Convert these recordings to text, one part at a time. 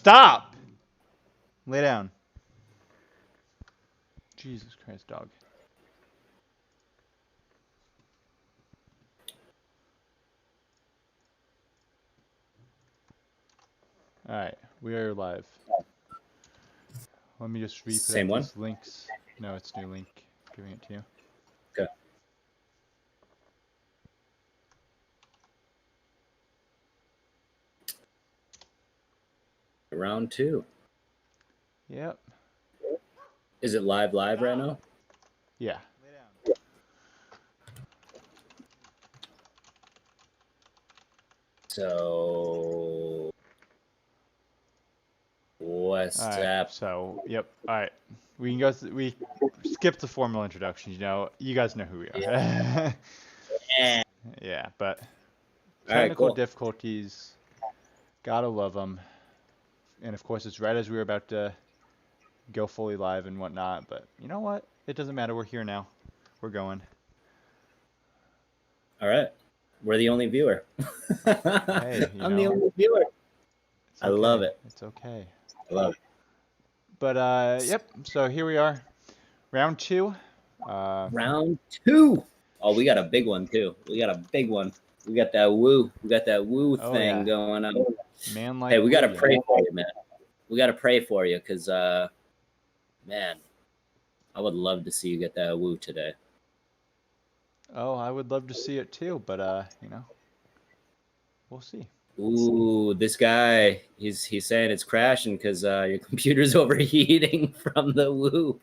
Stop! Lay down. Jesus Christ, dog. Alright, we are live. Let me just repeat Same one? these links. No, it's new link. Giving it to you. Okay. Round 2. Yep. Is it live right now? Yeah. So what's up? So, yep. Alright. We can go we skip the formal introductions, you know. You guys know who we are. Yeah. Yeah, but All right, technical cool. difficulties. Gotta love them. And of course, it's right as we were about to go fully live and whatnot. But you know what? It doesn't matter. We're here now. We're going. All right. We're the only viewer. Hey, I'm the only viewer. I love it. It's okay. I love it. But yep. So here we are, round 2. Round 2. Oh, we got a big one too. We got a big one. We got that woo. We got that woo thing going on. Man, like hey, we gotta pray for you, man. We gotta pray for you, cause man, I would love to see you get that woo today. Oh, I would love to see it too, but you know, we'll see. Ooh, this guy, he's saying it's crashing because your computer's overheating from the woo.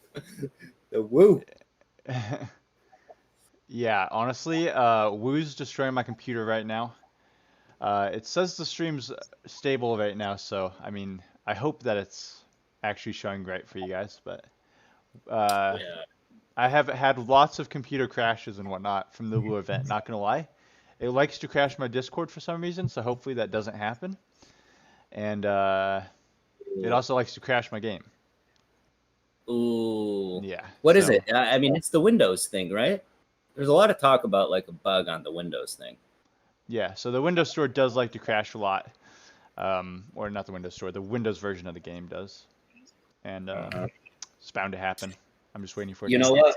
The woo. Yeah, honestly, Woo's destroying my computer right now. It says the stream's stable right now, so I mean, I hope that it's actually showing great for you guys, but Yeah. I have had lots of computer crashes and whatnot from the Woo event, not gonna lie. It likes to crash my Discord for some reason, so hopefully that doesn't happen. And it also likes to crash my game. Ooh. Yeah. What is it? I mean, it's the Windows thing, right? There's a lot of talk about like a bug on the Windows thing. Yeah, so the Windows Store does like to crash a lot. Or not the Windows Store, the Windows version of the game does. And it's bound to happen. I'm just waiting for it. You know what?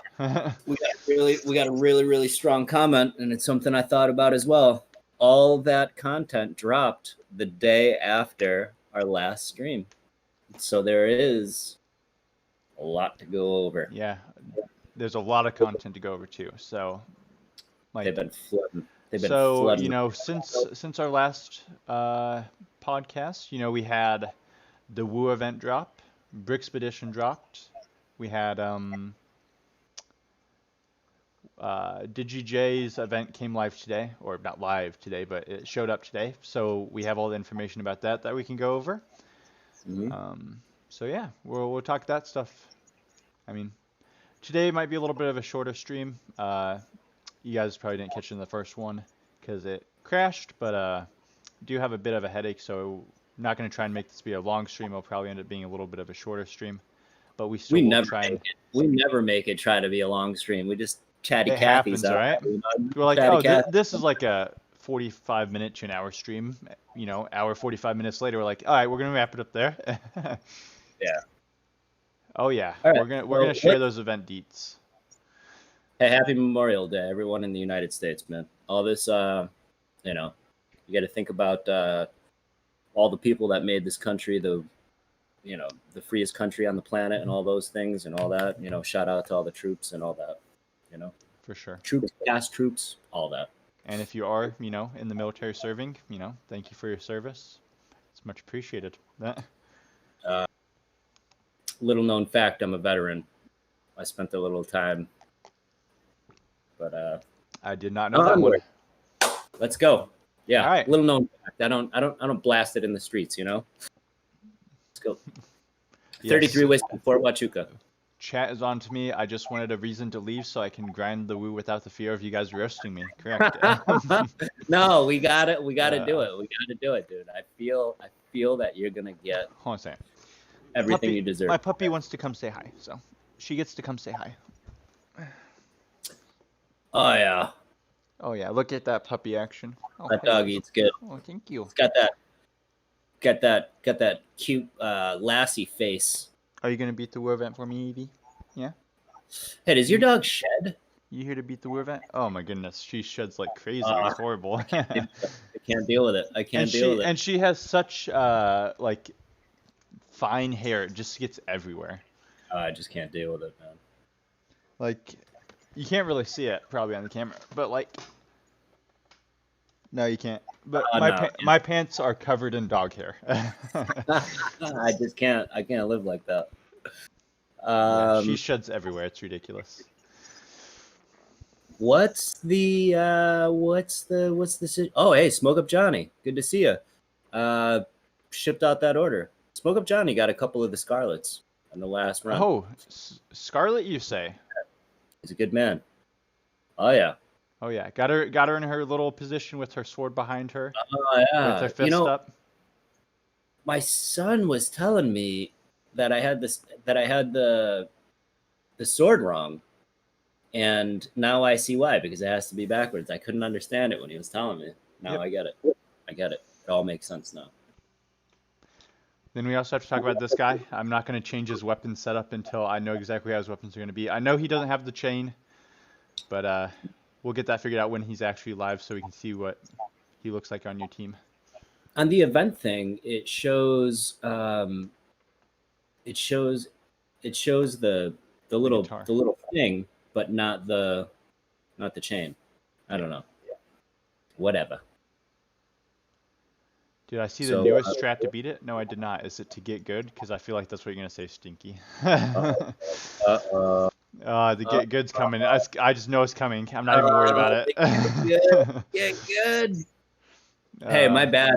we got a really strong comment, and it's something I thought about as well. All that content dropped the day after our last stream, so there is a lot to go over. Yeah, there's a lot of content to go over too. So, like, they've been flooding. You know, since our last podcast, you know, we had the Woo event drop, Brixpedition dropped. We had DigiJ's event came live today, or not live today, but it showed up today. So we have all the information about that we can go over. Mm-hmm. So yeah, we'll talk that stuff. I mean, today might be a little bit of a shorter stream. You guys probably didn't catch it in the first one because it crashed, but do have a bit of a headache, so I'm not going to try and make this be a long stream. It'll probably end up being a little bit of a shorter stream, but we never make it try to be a long stream. We just chatty it Cathy's happens, right? We're like, this is like a 45-minute to an hour stream. You know, hour 45 minutes later, we're like, all right, we're gonna wrap it up there. Yeah. Oh yeah, right. we're gonna share those event deets. Hey, happy Memorial Day, everyone in the United States, man. All this, you know, you got to think about all the people that made this country the freest country on the planet and all those things and all that. You know, shout out to all the troops and all that. You know, for sure. Troops, past troops, all that. And if you are, you know, in the military serving, you know, thank you for your service. It's much appreciated. Little known fact, I'm a veteran. I spent a little time, but I did not know that one. Let's go. Yeah, all right. Little known fact. I don't blast it in the streets, you know. Let's go. Yes. 33 whiskey, Fort Huachuca. Chat is on to me. I just wanted a reason to leave so I can grind the Woo without the fear of you guys roasting me. Correct. No, we got it. We got to do it. We got to do it, dude. I feel that you're gonna get everything you deserve. My puppy wants to come say hi, so she gets to come say hi. Oh yeah. Oh yeah. Look at that puppy action. Oh, that dog eats good. Oh, thank you. It's got got that cute lassie face. Are you gonna beat the war event for me, Evie? Yeah. Hey, does your dog shed? You here to beat the war event? Oh my goodness, she sheds like crazy. It's horrible. I can't deal with it. I can't deal with it. And she has such like fine hair. It just gets everywhere. I just can't deal with it, man. Like, you can't really see it probably on the camera, but like, no, you can't. But my pants are covered in dog hair. I just can't. I can't live like that. Yeah, she sheds everywhere. It's ridiculous. What's the oh, hey, Smoke Up Johnny, good to see you. Shipped out that order. Smoke Up Johnny got a couple of the Scarlets in the last run. Oh, Scarlet, you say? He's a good man. Oh yeah. Oh yeah, got her in her little position with her sword behind her. Oh yeah. With her fist up. My son was telling me that I had the sword wrong. And now I see why, because it has to be backwards. I couldn't understand it when he was telling me. Now I get it. I get it. It all makes sense now. Then we also have to talk about this guy. I'm not going to change his weapon setup until I know exactly how his weapons are going to be. I know he doesn't have the chain, but we'll get that figured out when he's actually live so we can see what he looks like on your team. On the event thing, it shows the little thing, but not the chain. I don't know. Whatever. Did I see the newest strat to beat it? No, I did not. Is it to get good? Because I feel like that's what you're going to say, Stinky. The get good's coming. I just know it's coming. I'm not even worried about it. Get good. Hey, my bad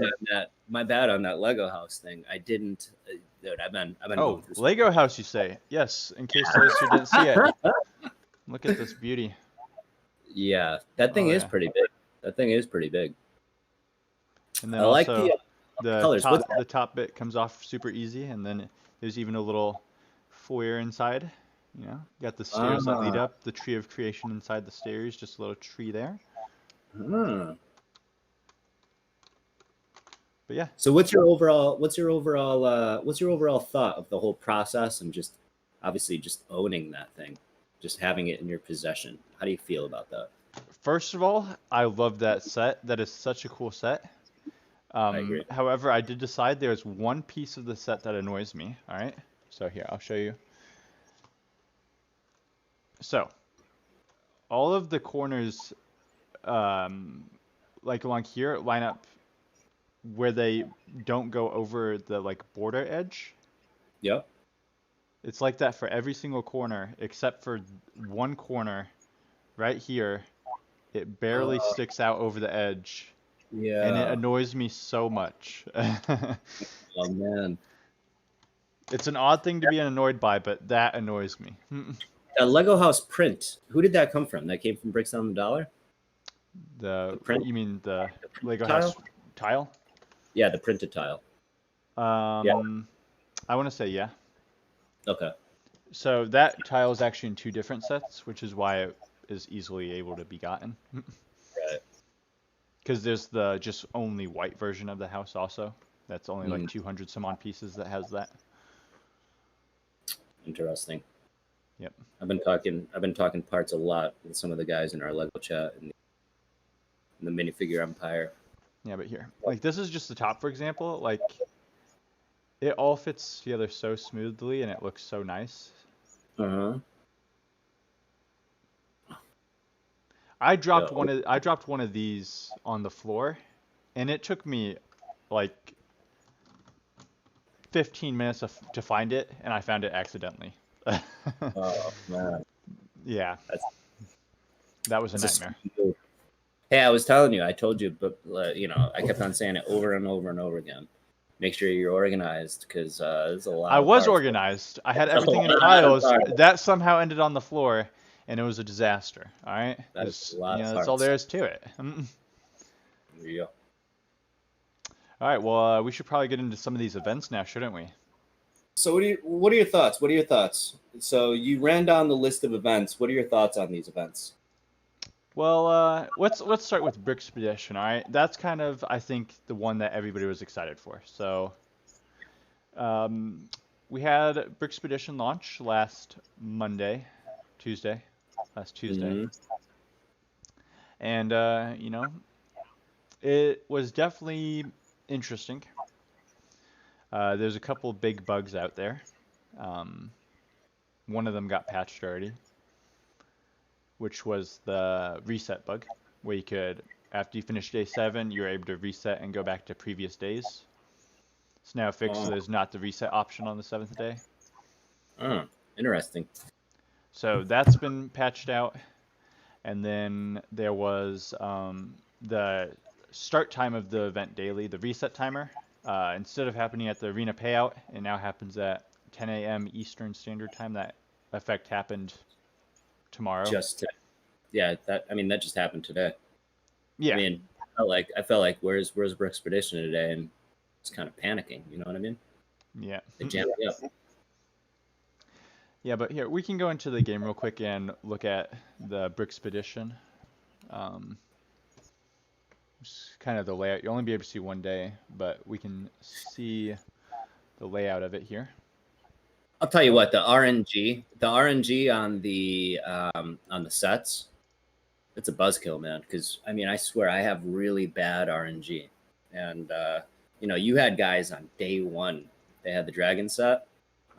on that Lego house thing. I didn't. Dude, I've been. Oh, Lego house, you say? Yes. In case those who didn't see it. Look at this beauty. Yeah, that thing is pretty big. That thing is pretty big. And then I like the colors. The top bit comes off super easy, and then there's even a little foyer inside. You know, you got the stairs that lead up, the tree of creation inside the stairs, just a little tree there. But yeah. So what's your overall thought of the whole process and just obviously just owning that thing, just having it in your possession? How do you feel about that? First of all, I love that set. That is such a cool set. I agree. However, I did decide there's one piece of the set that annoys me. All right. So here, I'll show you. So, all of the corners, like along here, line up where they don't go over the like border edge. Yep. It's like that for every single corner except for one corner right here. It barely sticks out over the edge. Yeah. And it annoys me so much. Oh man. It's an odd thing to be annoyed by, but that annoys me. A Lego house print. Who did that come from? That came from Brixdown the Dollar? The print? You mean the Lego tile? house tile? Yeah, the printed tile. Yeah. I want to say yeah. Okay. So that tile is actually in two different sets, which is why it is easily able to be gotten. Right. Because there's the just only white version of the house also. That's only like 200 some odd pieces that has that. Interesting. Yep. I've been talking parts a lot with some of the guys in our Lego chat and the minifigure empire. Yeah, but here, like this is just the top, for example. Like it all fits together so smoothly, and it looks so nice. I dropped one of these on the floor, and it took me like 15 minutes to find it, and I found it accidentally. Oh man. Yeah. That was a nightmare. Hey, I was telling you, I told you, but I kept on saying it over and over and over again. Make sure you're organized because there's a lot. I was organized. I had everything in piles. That somehow ended on the floor, and it was a disaster. All right, that's all there is to it. There you go. All right. Well, we should probably get into some of these events now, shouldn't we? So what are your thoughts? So you ran down the list of events. What are your thoughts on these events? Well, let's start with Brixpedition. All right, that's kind of I think the one that everybody was excited for. So um, we had Brixpedition launch last Tuesday, Hmm. and it was definitely interesting. There's a couple big bugs out there. Um, One of them got patched already, which was the reset bug, where you could, after you finish day 7, you were able to reset and go back to previous days. It's now fixed, so Oh, there's not the reset option on the 7th day. oh, interesting. So that's been patched out. And then there was the start time of the event daily, the reset timer. Instead of happening at the arena payout, it now happens at 10 a.m. Eastern Standard Time. That effect happened tomorrow. Just yeah, that just happened today. I Yeah, mean, I felt like where's Brixpedition today, and it's kind of panicking. You know what I mean? yeah. They jammed me up. Yeah, but here, we can go into the game real quick and look at the Brixpedition. Um, just kind of the layout. You'll only be able to see one day, but we can see the layout of it here. I'll tell you what, the RNG on the sets, it's a buzzkill, man. Because I mean, I swear I have really bad RNG, and you had guys on day 1. They had the dragon set.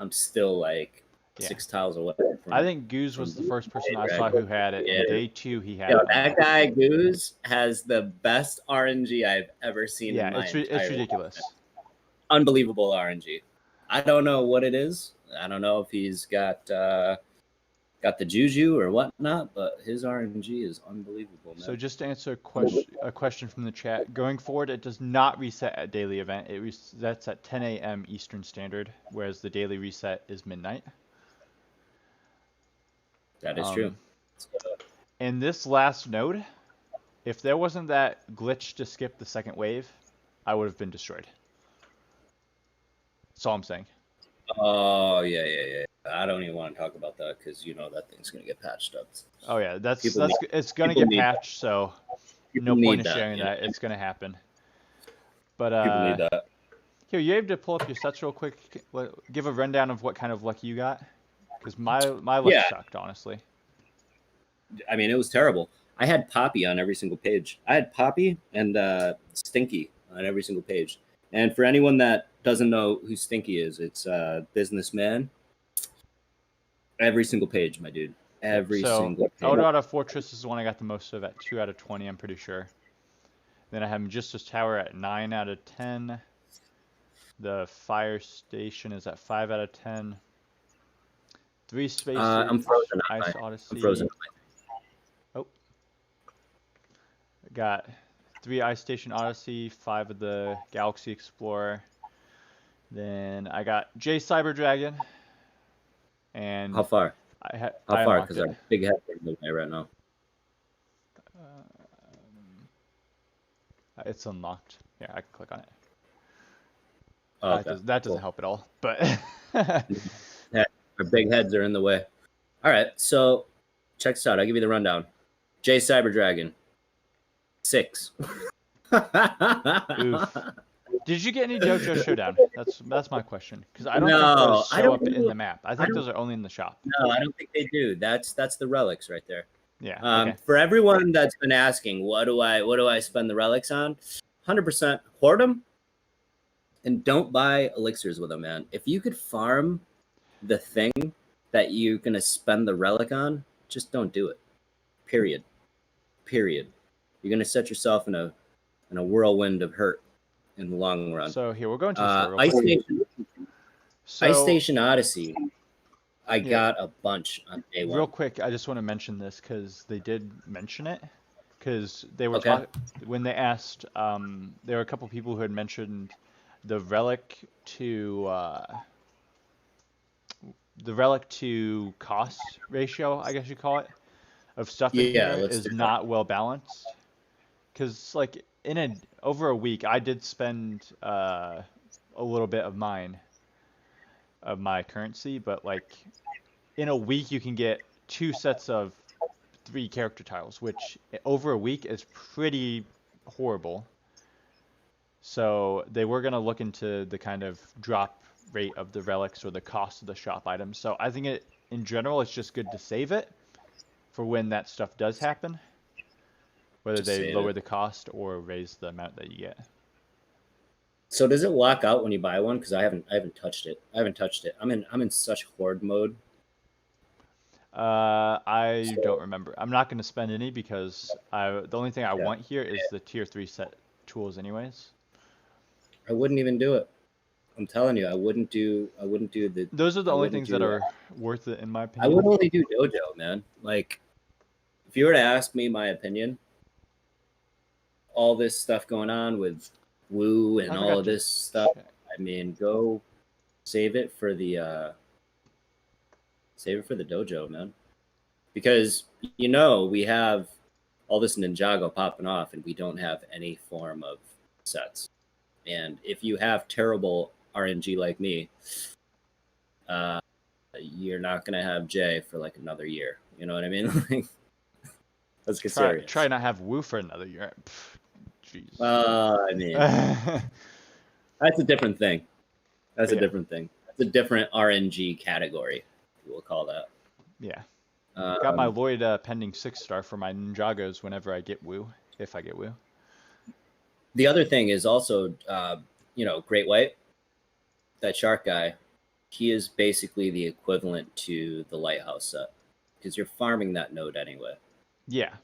I'm still like Yeah. 6 tiles away I from. think Goose was the first person I saw Dragon. who had it, Yeah. and day 2 he had Yo, it that unlocked. guy Goose has the best RNG I've ever seen Yeah, in my entire it's ridiculous. life. Unbelievable RNG. I don't know what it is. I don't know if he's got the juju or whatnot, but his RNG is unbelievable, man. So just to answer a question from the chat, going forward, it does not reset at daily event. It resets at 10 a.m. Eastern Standard, whereas the daily reset is midnight. That is true. And this last node, if there wasn't that glitch to skip the second wave, I would have been destroyed. That's all I'm saying. Oh yeah. I don't even want to talk about that because that thing's gonna get patched up. Oh yeah, People need- it's gonna people get need patched, so People no point need in that, sharing you know? that. It's gonna happen. But People need that. here, you able to pull up your sets real quick? Give a rundown of what kind of luck you got, because my luck Yeah. sucked, honestly. I mean, it was terrible. I had Poppy on every single page. I had Poppy and Stinky on every single page. And for anyone that doesn't know who Stinky is, it's businessman. Every single page, my dude. Every single page. Eldorado Fortress is the one I got the most of at 2 out of 20, I'm pretty sure. Then I have Magistus Tower at 9 out of 10. The Fire Station is at 5 out of 10. 3 Spaces, I'm frozen. Ice Odyssey. I'm frozen. Oh. Got 3 Ice Station Odyssey, 5 of the Galaxy Explorer. Then I got J Cyber Dragon. And How far? How far? Because our big head is in the way right now. It's unlocked. Yeah, I can click on it. Oh, okay. That doesn't help at all. But Yeah, our big heads are in the way. All right, so check this out. I'll give you the rundown. J Cyber Dragon. 6. Oof. Did you get any Dojo Showdown? That's my question, because I don't No, think those I show don't up in know. the map. I think those are only in the shop. No, I don't think they do. That's the relics right there. Yeah. Okay. For everyone that's been asking, what do I spend the relics on? 100% hoard them, and don't buy elixirs with them, man. If you could farm the thing that you're gonna spend the relic on, just don't do it. Period. You're gonna set yourself in a whirlwind of hurt in the long run. So here, we'll go into the store real Ice quick. Station, So, Ice Station Odyssey. I got a bunch on day 1. real quick, I just want to mention this because they did mention it. Because they were Okay. when they asked, there were a couple people who had mentioned the relic to cost ratio, I guess you call it, of stuff in Yeah, here let's is do that. not well balanced. Because like over a week, I did spend a little bit of my currency, but like in a week you can get 2 sets of 3 character tiles, which over a week is pretty horrible. So they were going to look into the kind of drop rate of the relics or the cost of the shop items. So I think in general, it's just good to save it for when that stuff does happen, whether Just they save lower it. the cost or raise the amount that you get. So does it lock out when you buy one? Because I haven't touched it. I'm in such horde mode. I So don't remember. I'm not going to spend any because the only thing I yeah, want here is the tier 3 set tools anyways. I wouldn't even do it. I'm telling you, I wouldn't do the. Those are the I only wouldn't things that do. are worth it in my I would opinion. only do dojo, man. Like, if you were to ask me my opinion, all this stuff going on with Woo and I all forgot of to this stuff, check. I mean, go save it for the dojo, man. Because we have all this Ninjago popping off, and we don't have any form of sets. And if you have terrible RNG like me, you're not gonna have J for like another year. You know what I mean? Like, let's get serious. Try not have Woo for another year. Jeez. I mean, that's a different thing. That's a different thing. That's a different RNG category. We'll call that. Yeah. Got my Um, Lloyd pending 6-star for my Ninjagos whenever I get Woo, if I get Woo. the other thing is also, Great White, that shark guy. He is basically the equivalent to the Lighthouse set because you're farming that node anyway. Yeah.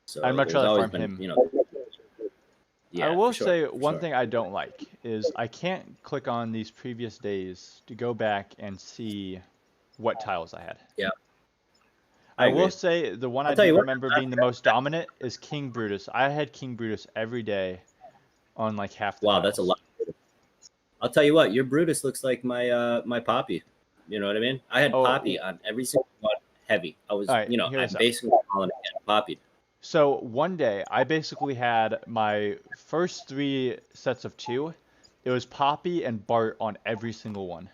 So I'd much there's rather always farm been, him. Yeah, I will for sure, say for one sure. thing I don't like is I can't click on these previous days to go back and see what tiles I had. Yeah, I I will agree. say the one I'll I tell do you what. remember being the most dominant is King Brutus. I had King Brutus every day on like half the Wow, that's a tiles. lot. I'll tell you what. Your Brutus looks like my Poppy. You know what I mean? I had Poppy Oh, on every single one heavy. I was, all right, hear I this out. basically calling it getting Poppy. So one day I basically had my first 3 sets of 2. It was Poppy and Bart on every single one.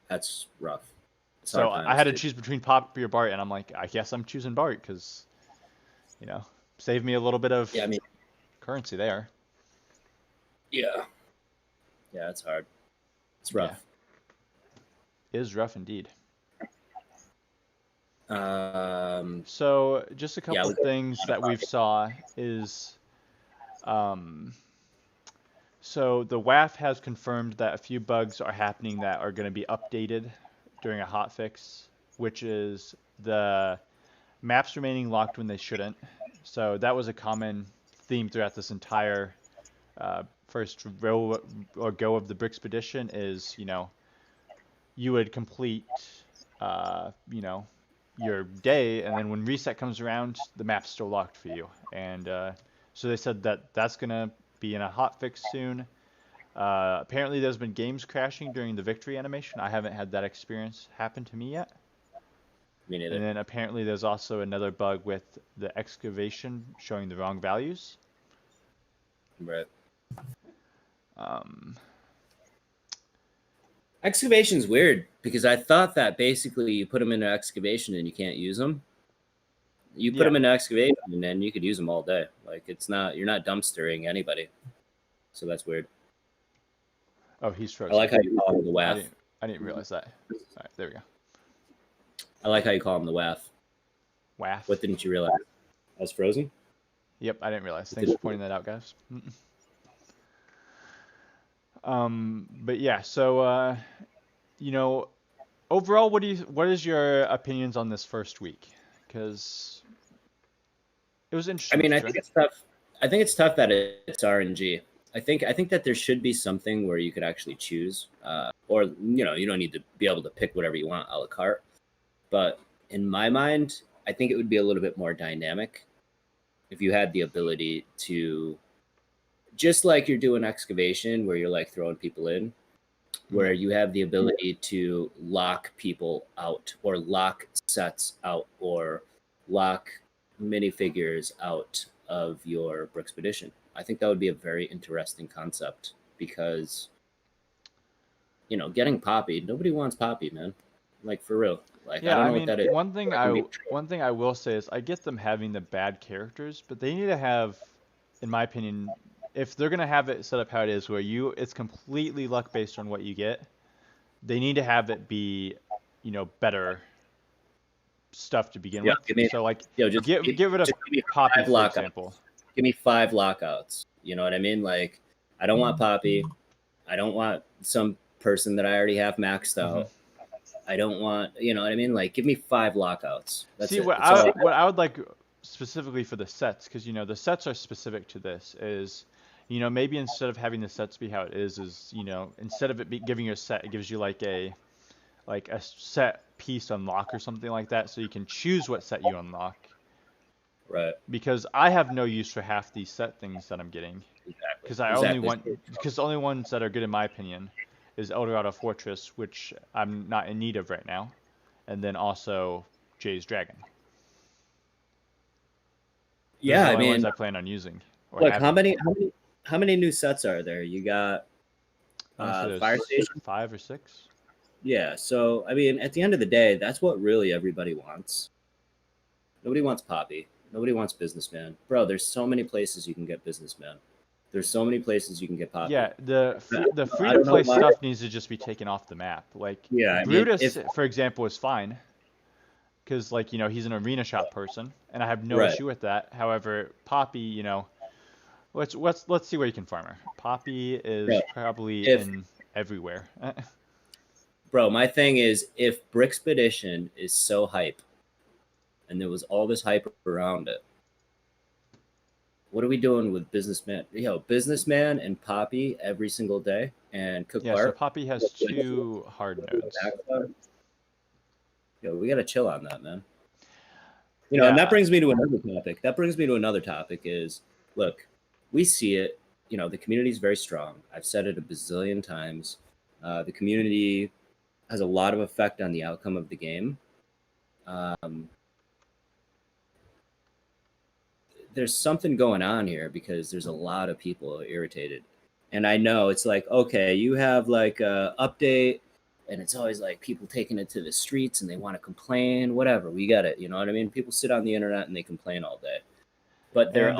That's rough. It's So hard I times, had to dude. choose between Poppy or Bart, and I'm like, I guess I'm choosing Bart because, save me a little bit of Yeah, I mean, currency there. yeah, it's hard. It's Yeah, rough. is rough indeed. Um, So just a couple yeah, things that we've saw is, so the WAF has confirmed that a few bugs are happening that are going to be updated during a hotfix, which is the maps remaining locked when they shouldn't. So that was a common theme throughout this entire first row or go of the Brixpedition is, you would complete, your day, and then when reset comes around, the map's still locked for you. And so they said that that's going to be in a hotfix soon. Apparently there's been games crashing during the victory animation. I haven't had that experience happen to me yet. me And neither. then apparently there's also another bug with the excavation showing the wrong values. Right. Um, Excavation's weird because I thought that basically you put them into excavation and you can't use them. You put yeah. them into excavation and then you could use them all day. Like you're not dumpstering anybody. So that's weird. Oh, he's I frozen. like how you call him the I WAF. didn't. I didn't realize that. All right, there we go. I like how you call him the WAF. WAF. What didn't you realize? I was frozen? Yep, I didn't realize. Thanks for pointing that out, guys. But yeah, so overall, what is your opinions on this first week? Because it was I interesting mean, for I sure. think it's tough. I think it's tough that it's RNG. I think that there should be something where you could actually choose, or you don't need to be able to pick whatever you want a la carte. But in my mind, I think it would be a little bit more dynamic if you had the ability to, just like you're doing excavation, where you're like throwing people in, where you have the ability to lock people out, or lock sets out, or lock minifigures out of your Brixpedition. I think that would be a very interesting concept because, getting Poppy, nobody wants Poppy, man. Like for real. Like I Yeah, don't I know what mean, that is. That can be one thing I will say is I get them having the bad characters, but they need to have, in my opinion, if they're gonna have it set up how it is, where it's completely luck based on what you get, they need to have it be, better stuff to begin yeah. with. Give me So like, just get rid of just give me Poppy, five for lockouts. example. Give me 5 lockouts. You know what I mean? Like I don't want Poppy. I don't want some person that I already have maxed Hmm. out. I don't want, you know what I mean? Like, give me 5 lockouts. That's See, it. That's all. what I would like specifically for the sets, because the sets are specific to this, is maybe instead of having the sets be how it is instead of giving you a set, it gives you like a set piece unlock or something like that, so you can choose what set you unlock. Right. Because I have no use for half these set things that I'm getting. Exactly. Because Exactly. because the only ones that are good in my opinion is Eldorado Fortress, which I'm not in need of right now, and then also Jay's Dragon. Those are Yeah. the I only ones mean, I plan on using or look, how having. many, how many, how many new sets are there? You got I want to say Fire there's Station. 5 or 6. Yeah. So, I mean, at the end of the day, that's what really everybody wants. Nobody wants Poppy. Nobody wants Businessman. Bro, there's so many places you can get Businessman. There's so many places you can get Poppy. Yeah, the free I to don't know play why. stuff needs to just be taken off the map. Like Yeah. I mean, Brutus, if, for example, is fine because he's an arena shop person, and I have no right. issue with that. However, Poppy, let's see where you can farm her. Poppy Bro, is probably if, in everywhere. bro, my thing is if Brixpedition is so hype and there was all this hype around it, what are we doing with Businessman? Businessman and Poppy every single day and Cook Yeah, so Bart. Poppy has 2 hard nodes. We gotta chill on that, man. And that Yeah, brings me to another topic. Is look, we see it. The community is very strong. I've said it a bazillion times. The community has a lot of effect on the outcome of the game. Um, there's something going on here because there's a lot of people irritated. And I know it's like, okay, you have like a update and it's always like people taking it to the streets and they want to complain, whatever. We get it. You know what I mean? People sit on the internet and they complain all day. But and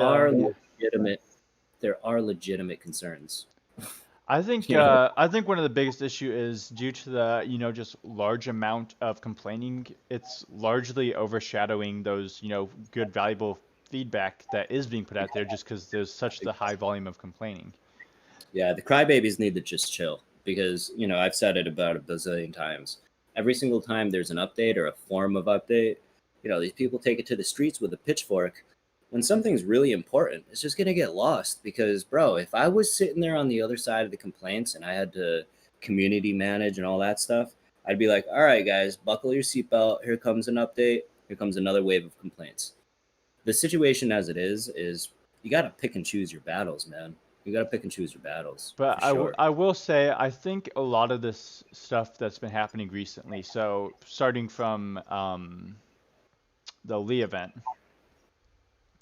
there are legitimate concerns. I think You know, I think one of the biggest issue is due to the just large amount of complaining. It's largely overshadowing those good valuable feedback that is being put out there just because there's such the high volume of complaining. yeah, the crybabies need to just chill because I've said it about a bazillion times. Every single time there's an update or a form of update, these people take it to the streets with a pitchfork. When something's really important, it's just gonna get lost because, bro, if I was sitting there on the other side of the complaints and I had to community manage and all that stuff, I'd be like, all right, guys, buckle your seatbelt. Here comes an update. Here comes another wave of complaints. The situation as it is you got to pick and choose your battles, man. You got to pick and choose your battles But for sure. I will say I think a lot of this stuff that's been happening recently. So starting from the Lee event,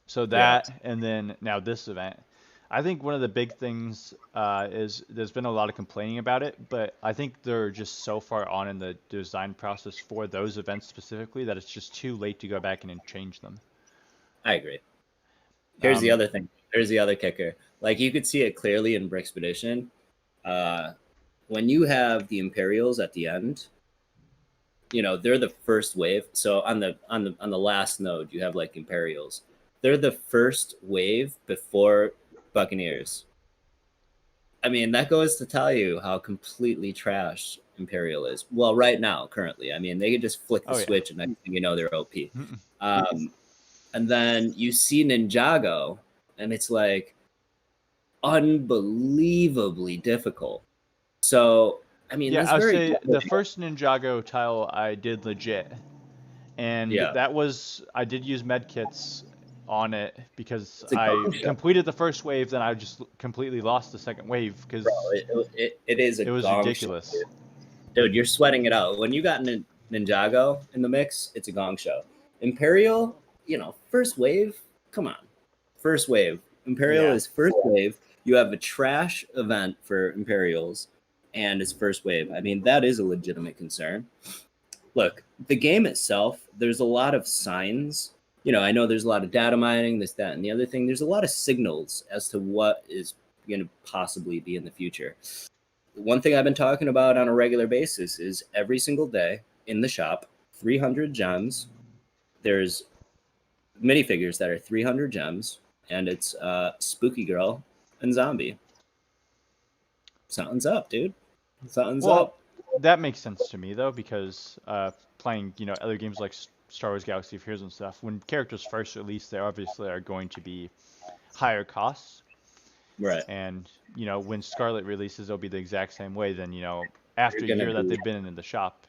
so Yeah, that and then now this event. I think one of the big things is there's been a lot of complaining about it, but I think they're just so far on in the design process for those events specifically that it's just too late to go back and change them. I agree. Here's the Um, other thing. Here's the other kicker. Like you could see it clearly in Brixpedition. Uh, when you have the Imperials at the end, they're the first wave. So on the last node, you have like Imperials. They're the first wave before Buccaneers. I mean, that goes to tell you how completely trash Imperial is. Well, right now, currently. I mean, they could just flick the oh yeah. switch and next thing you know, they're OP. And then you see Ninjago, and it's like unbelievably difficult. So, I mean, Yeah, that's I'll very say the difficult. first Ninjago tile I did legit, and Yeah, I did use med kits on it because it's a I gong show, completed the first wave, then I just completely lost the second wave bro. because It is a it was gong show, ridiculous. dude. You're sweating it out. When you got Ninjago in the mix, it's a gong show. Imperial, first wave. Come on, first wave. Imperial Yeah. is first wave. You have a trash event for Imperials, and it's first wave. I mean, that is a legitimate concern. look, the game itself, there's a lot of signs. I know there's a lot of data mining, this, that, and the other thing. There's a lot of signals as to what is going to possibly be in the future. One thing I've been talking about on a regular basis is every single day in the shop, 300 gems. There's minifigures that are 300 gems, and it's Spooky Girl and Zombie. Something's up, dude. Something's up. That makes sense to me, though, because playing, other games like Star Wars Galaxy of Heroes and stuff, when characters first release, they obviously are going to be higher costs. Right. And, when Scarlet releases, it'll be the exact same way. Then, after a year that they've been in the shop,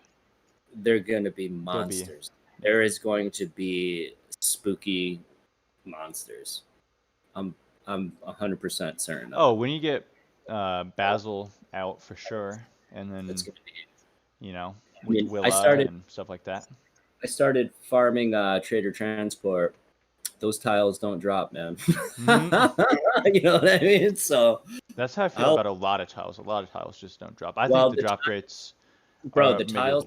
they're going to be monsters. There is going to be spooky monsters. I'm 100% certain. Oh, when you get Basil out for sure, and then it's gonna be, with Willa and stuff like that. I started farming Trader Transport. Those tiles don't drop, man. Mm-hmm. You know what I mean? So that's how I feel about a lot of tiles. A lot of tiles just don't drop. I think the drop rates, bro, the tiles.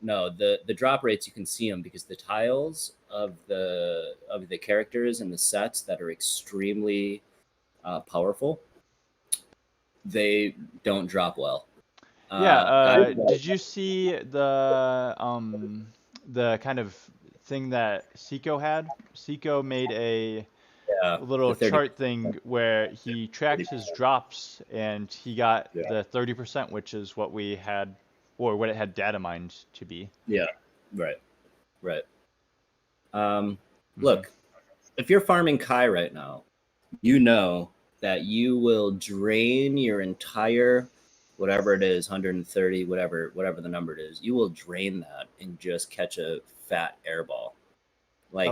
No, the drop rates, you can see them because the tiles of the characters and the sets that are extremely powerful, they don't drop well. Did you see the kind of thing that Seiko had? Seiko made a little chart thing where he tracked his drops, and he got the 30%, which is what we had, or what it had data mined to be. Yeah, right. Look, if you're farming Kai right now, you know that you will drain your entire, whatever it is, 130, whatever the number it is, you will drain that and just catch a fat airball.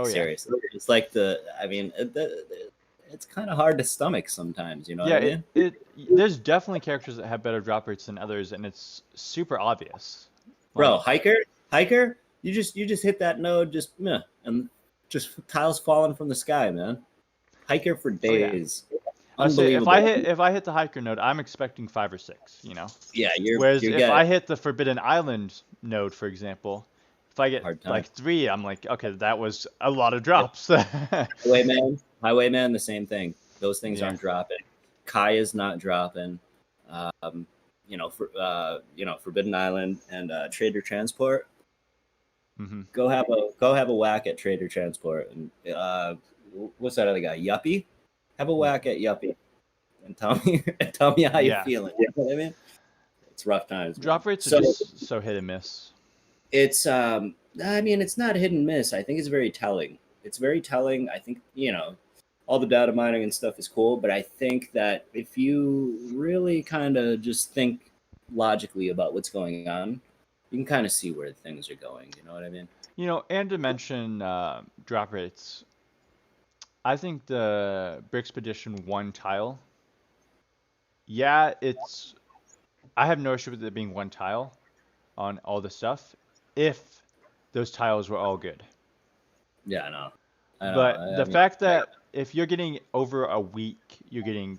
Seriously. It's like it's kind of hard to stomach sometimes, you know what I mean? There's definitely characters that have better drop rates than others, and it's super obvious. Bro, Hiker, you just hit that node, and just tiles falling from the sky, man. Hiker for days. If I hit the Hiker node, I'm expecting 5 or 6. Yeah, whereas if I hit the Forbidden Island node, for example, if I get like 3, I'm like, okay, that was a lot of drops. Highwayman, the same thing. Those things aren't dropping. Kai is not dropping. Forbidden Island and Trader Transport. Mm-hmm. Go have a whack at Trader Transport, and what's that other guy? Yuppie. Have a whack at Yuppie, and tell me how you're feeling. You know what I mean? It's rough times. Drop rates are just so hit and miss. It's it's not hit and miss. I think it's very telling. It's very telling. I think all the data mining and stuff is cool, but I think that if you really kind of just think logically about what's going on, you can kind of see where things are going. You know what I mean? And to mention drop rates, I think the Brixpedition 1 tile, I have no issue with it being 1 tile on all the stuff if those tiles were all good. Yeah, I know. But the fact that if you're getting over a week, you're getting,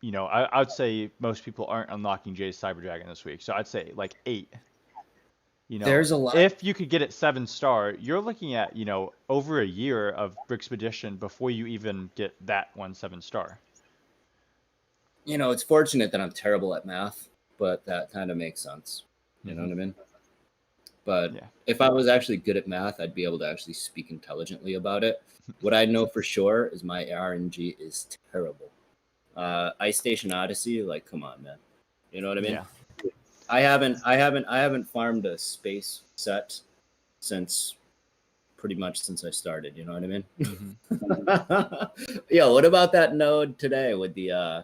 I would say most people aren't unlocking Jay's Cyber Dragon this week. So I'd say like 8. There's a lot. If you could get it 7-star, you're looking at, over a year of Brixpedition before you even get that 1 7-star. It's fortunate that I'm terrible at math, but that kind of makes sense. You know what I mean? But if I was actually good at math, I'd be able to actually speak intelligently about it. What I know for sure is my RNG is terrible. Ice Station Odyssey, like, come on, man. You know what I mean? Yeah. I haven't farmed a space set since I started. You know what I mean? Mm-hmm. Yo, what about that node today with the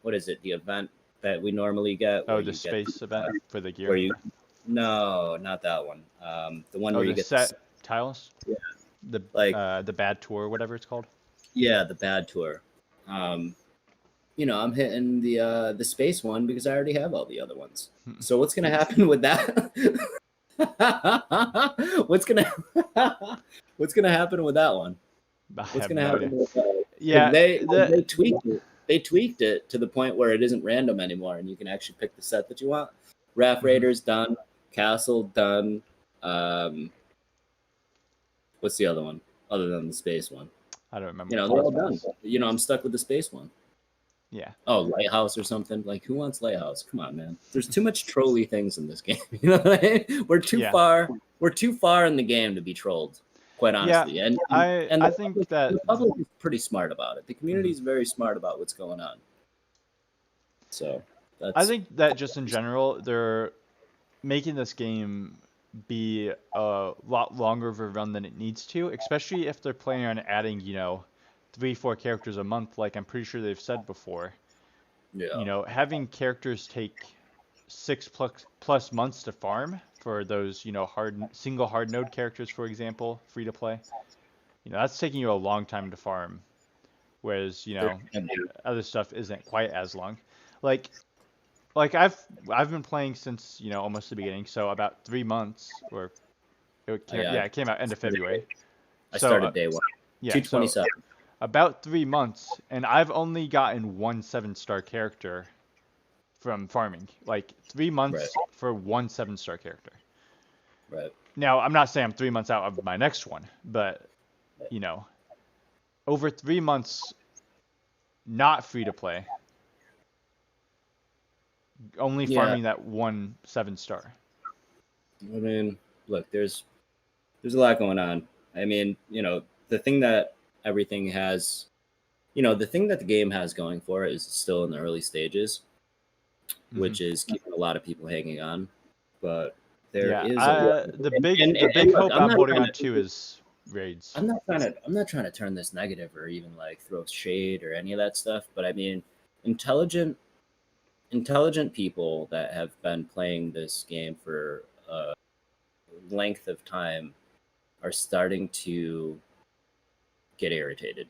what is it? The event that we normally get? Oh, the space event for the gear. No, not that one. The one where you get set tiles. Yeah. The bad tour, whatever it's called. Yeah, the bad tour. I'm hitting the space one because I already have all the other ones. So what's gonna happen with that? What's gonna happen with that one? What's gonna happen with that? Yeah, they tweaked it. They tweaked it to the point where it isn't random anymore, and you can actually pick the set that you want. Raft Raiders done. Castle, done. What's the other one other than the space one? I don't remember. You know, they're all done. You know, I'm stuck with the space one. Yeah. Oh, Lighthouse or something. Like, who wants Lighthouse? Come on, man. There's too much trolly things in this game. You know what I mean? We're too far in the game to be trolled, quite honestly. Yeah, And I think that the public is pretty smart about it. The community is very smart about what's going on. So I think that just in general, they're making this game be a lot longer of a run than it needs to, especially if they're planning on adding, 3-4 characters a month, like I'm pretty sure they've said before. Yeah. Having characters take 6+ months to farm for those, single hard node characters, for example, free to play. That's taking you a long time to farm, whereas other stuff isn't quite as long. Like I've been playing since almost the beginning, so about 3 months, or it came out end of February. I started day one. Yeah, 227. So about 3 months, and I've only gotten one 7-star character from farming. Like 3 months for one 7-star character. Right. Now I'm not saying I'm 3 months out of my next one, but over 3 months, not free to play. Only farming that one 7-star. I mean, look, there's a lot going on. I mean, the thing that everything has, the thing that the game has going for it is still in the early stages, which is keeping a lot of people hanging on. But there is the big hope I'm holding on to is raids. I'm not trying to turn this negative or even like throw shade or any of that stuff. But I mean, intelligent people that have been playing this game for a length of time are starting to get irritated,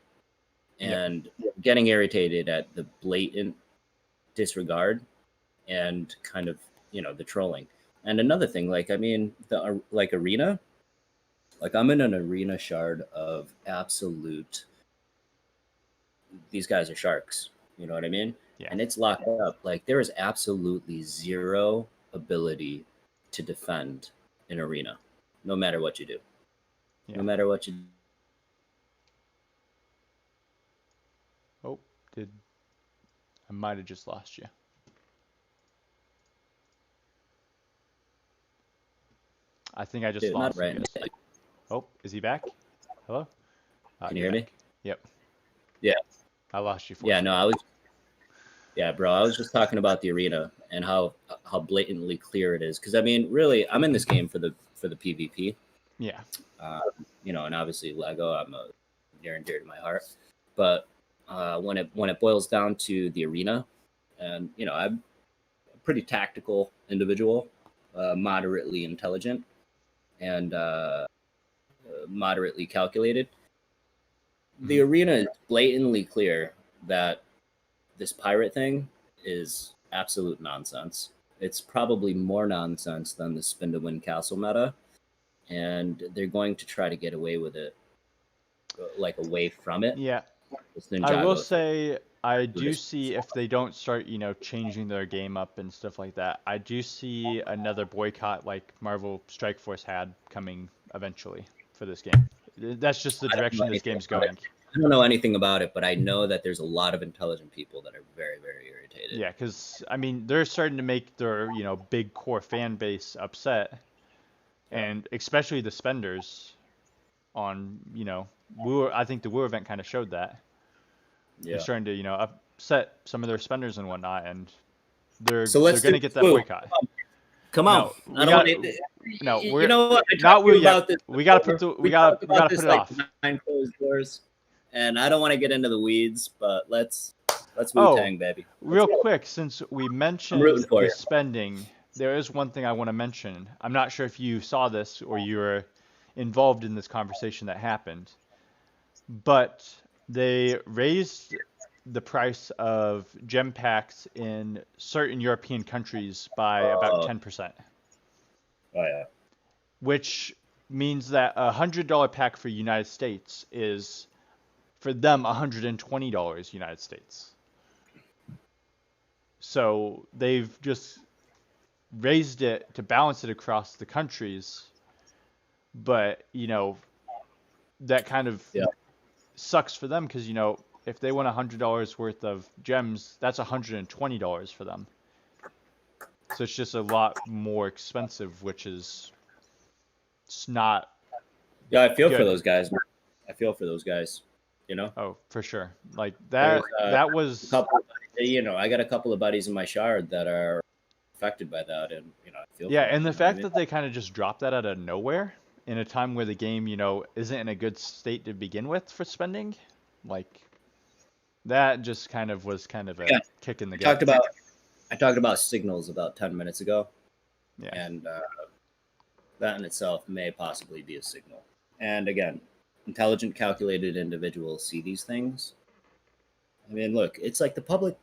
and getting irritated at the blatant disregard and kind of the trolling. And another thing, like, I mean, the arena, like, I'm in an arena shard of absolute, these guys are sharks, you know what I mean? Yeah. And it's locked up. Like, there is absolutely zero ability to defend an arena, no matter what you do. No matter what you do. Oh, I might have just lost you. I think I just lost you. Oh, is he back? Hello? Can you hear me? Yep. Yeah. I lost you for Yeah, bro, I was just talking about the arena and how blatantly clear it is. Because I mean, really, I'm in this game for the PvP. Yeah. And obviously Lego, I'm near and dear to my heart. But when it boils down to the arena, and I'm a pretty tactical individual, moderately intelligent, and moderately calculated. The arena is blatantly clear that this pirate thing is absolute nonsense. It's probably more nonsense than the spin to win castle meta, and they're going to try to get away with it, like away from it. Yeah. I will say I do see, if they don't start, changing their game up and stuff like that, I do see another boycott like Marvel Strike Force had coming eventually for this game. That's just the direction this game's going. I don't know anything about it, but I know that there's a lot of intelligent people that are very, very irritated. Yeah, because, I mean, they're starting to make their, big core fan base upset. And especially the spenders on, I think the Woo event kind of showed that. Yeah. They're starting to, upset some of their spenders and whatnot, and they're going to get that boycott. Come on. No, we're not Woo yet. We got to put it off. Behind closed doors. And I don't want to get into the weeds, but let's Wu-Tang, baby. Real quick, since we mentioned the spending, there is one thing I want to mention. I'm not sure if you saw this or you were involved in this conversation that happened, but they raised the price of gem packs in certain European countries by about 10%. Oh, yeah. Which means that a $100 pack for United States is, for them, $120 United States. So they've just raised it to balance it across the countries, but that kind of Yeah. sucks for them because if they want $100 worth of gems, that's $120 for them. So it's just a lot more expensive, which is it's not Yeah, I feel for good. those guys, man. I feel for those guys. Oh, for sure. Like There's that a was couple. I got a couple of buddies in my shard that are affected by that, and I feel yeah, for them. and the You know what I fact mean? that they kind of just dropped that out of nowhere in a time where the game, isn't in a good state to begin with for spending, like that just kind of was kind of a Yeah, kick in the I gut. talked about signals about 10 minutes ago, Yeah. and that in itself may possibly be a signal. And again, intelligent, calculated individuals see these things. I mean, look, it's like the public.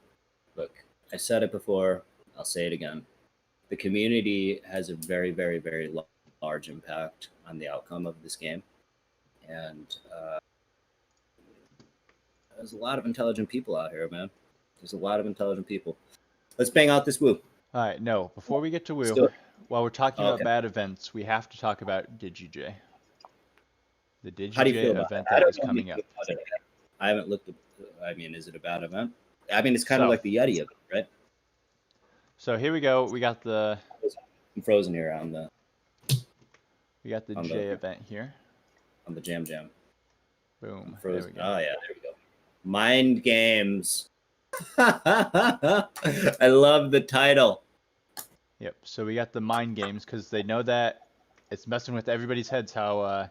Look, I said it before. I'll say it again. The community has a very, very, very large impact on the outcome of this game, and there's a lot of intelligent people out here, man. There's a lot of intelligent people. Let's bang out this woo. All right, no, before we get to Let's Woo, do it. while we're talking about Okay. bad events, we have to talk about DigiJ. The How do you feel DigiJ about event that? I that is don't know coming up. anything about it. I haven't looked at. I mean, is it a bad event? I mean, it's kind of So, like the Yeti event, right? so here we go. We got the I'm frozen here on the J event here. jam jam. Boom. I'm There we frozen. go. Oh yeah, there we go. Mind games. I love the title. Yep. So we got the mind games because they know that it's messing with everybody's heads how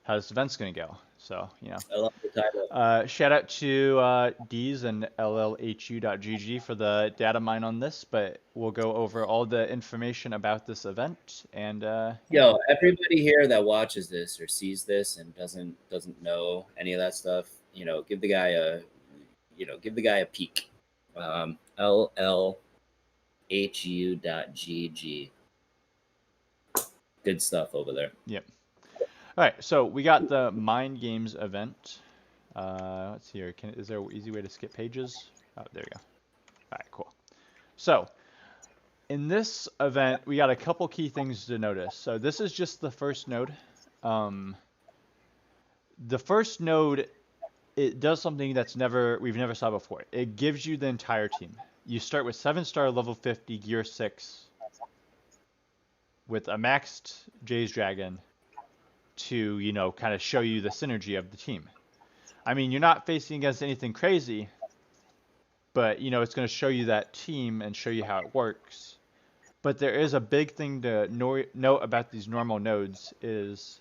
this event's gonna go. So I love the title. shout out to D's and llhu.gg for the data mine on this, but we'll go over all the information about this event and Yo, everybody here that watches this or sees this and doesn't know any of that stuff, give the guy a peek. llhu.gg. Good stuff over there. Yep. All right, so we got the Mind Games event. Let's see here. Is there an easy way to skip pages? Oh, there we go. All right, cool. So in this event, we got a couple key things to notice. So this is just the first node. The first node, it does something we've never saw before. It gives you the entire team. You start with 7-star level 50 gear 6 with a maxed Jay's Dragon to, kind of show you the synergy of the team. I mean, you're not facing against anything crazy, but, it's going to show you that team and show you how it works. But there is a big thing to note about these normal nodes is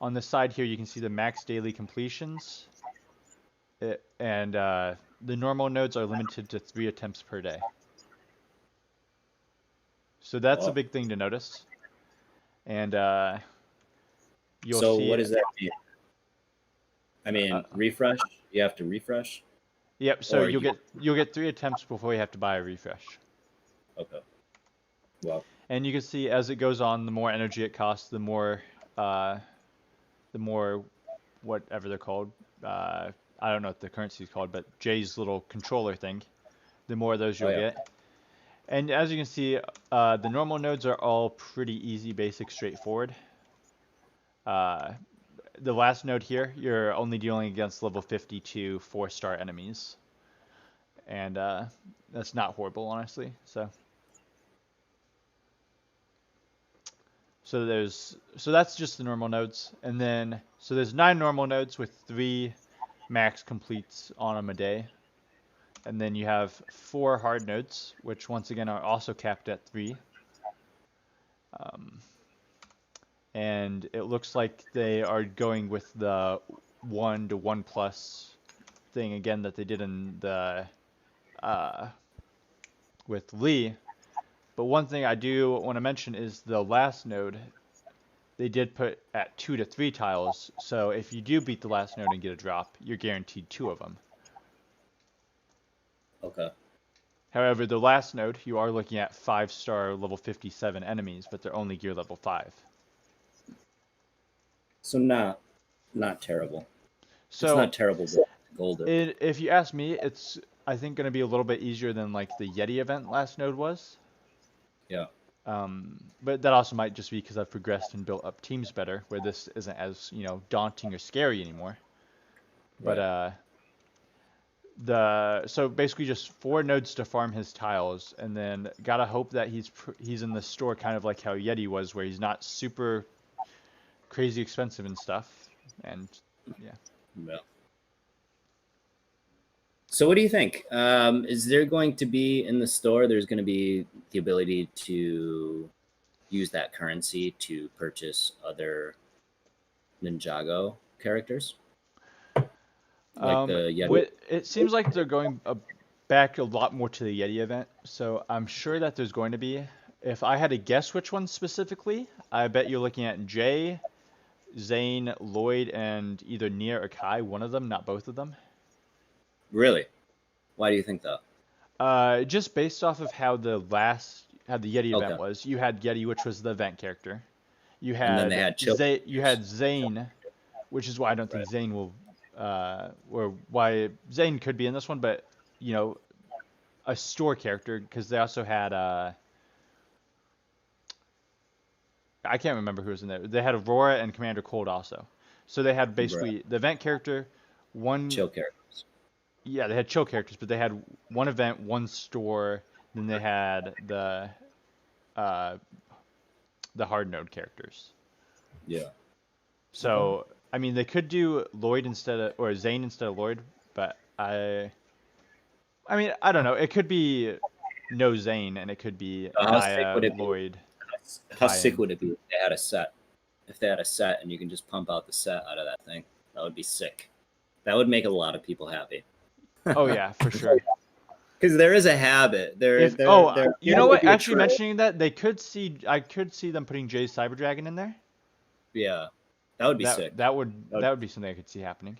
on the side here, you can see the max daily completions. The normal nodes are limited to 3 attempts per day. So that's a big thing to notice. And you'll see. So what does that mean? I mean, refresh. You have to refresh. Yep. So you'll get 3 attempts before you have to buy a refresh. Okay. Well. And you can see as it goes on, the more energy it costs, the more whatever they're called. I don't know what the currency is called, but Jay's little controller thing. The more of those you'll get. And as you can see, the normal nodes are all pretty easy, basic, straightforward. The last node here, you're only dealing against level 52 4-star enemies. And that's not horrible, honestly. So that's just the normal nodes. And then, so there's 9 normal nodes with 3 max completes on them a day. And then you have 4 hard nodes, which once again are also capped at 3. And it looks like they are going with the 1 to 1+ thing again that they did in the with Lee. But one thing I do want to mention is the last node, they did put at 2 to 3 tiles. So if you do beat the last node and get a drop, you're guaranteed 2 of them. Okay. However, the last node, you are looking at 5-star level 57 enemies, but they're only gear level 5. So not terrible. So it's not terrible golden. If you ask me, it's I think going to be a little bit easier than like the Yeti event last node was. Yeah. But that also might just be because I've progressed and built up teams better, where this isn't as, daunting or scary anymore. But Right. so basically just 4 nodes to farm his tiles, and then gotta hope that he's in the store kind of like how Yeti was, where he's not super crazy expensive and stuff. And yeah. Yeah. So what do you think? Is there going to be in the store? There's going to be the ability to use that currency to purchase other Ninjago characters, like the Yeti. It seems like they're going back a lot more to the Yeti event, so I'm sure that there's going to be. If I had to guess which one specifically, I bet you're looking at Jay, Zane, Lloyd, and either Nia or Kai. One of them, not both of them. Really? Why do you think that? Just based off of how the Yeti event Okay. was. You had Yeti, which was the event character. You And then they had had chill. You had Zane, which is why I don't think Right. Zane will, or why Zane could be in this one, but you know, a store character because they also had I can't remember who was in there. They had Aurora and Commander Cold also. So they had Right. basically the event character, one. Chill characters. Yeah, they had chill characters, but they had one event, one store. Then they had uh, the hard node characters. Yeah. So I mean, they could do Lloyd instead of or Zane instead of Lloyd, but I mean, I don't know. It could be no Zane, and it could be How sick Naya, would it be? Lloyd, How Kai, sick and would it be if they had a set? If they had a set and you can just pump out the set out of that thing, that would be sick. That would make a lot of people happy. oh yeah, for sure. Because there is a habit. You know what? Be a Actually, trend. mentioning that, I could see them putting Jay's Cyber Dragon in there. Yeah, that would be That sick. that would that would be something I could see happening.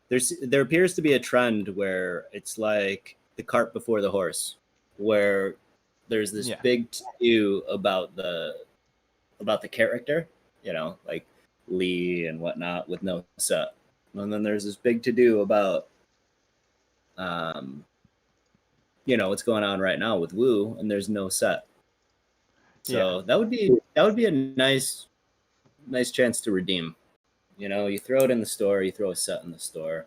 There appears to be a trend where it's like the cart before the horse, where there's this Yeah. big to-do about the character, like Lee and whatnot with no set, and then there's this big to-do about what's going on right now with Wu, and there's no set. So that would be a nice chance to redeem. You throw it in the store, you throw a set in the store,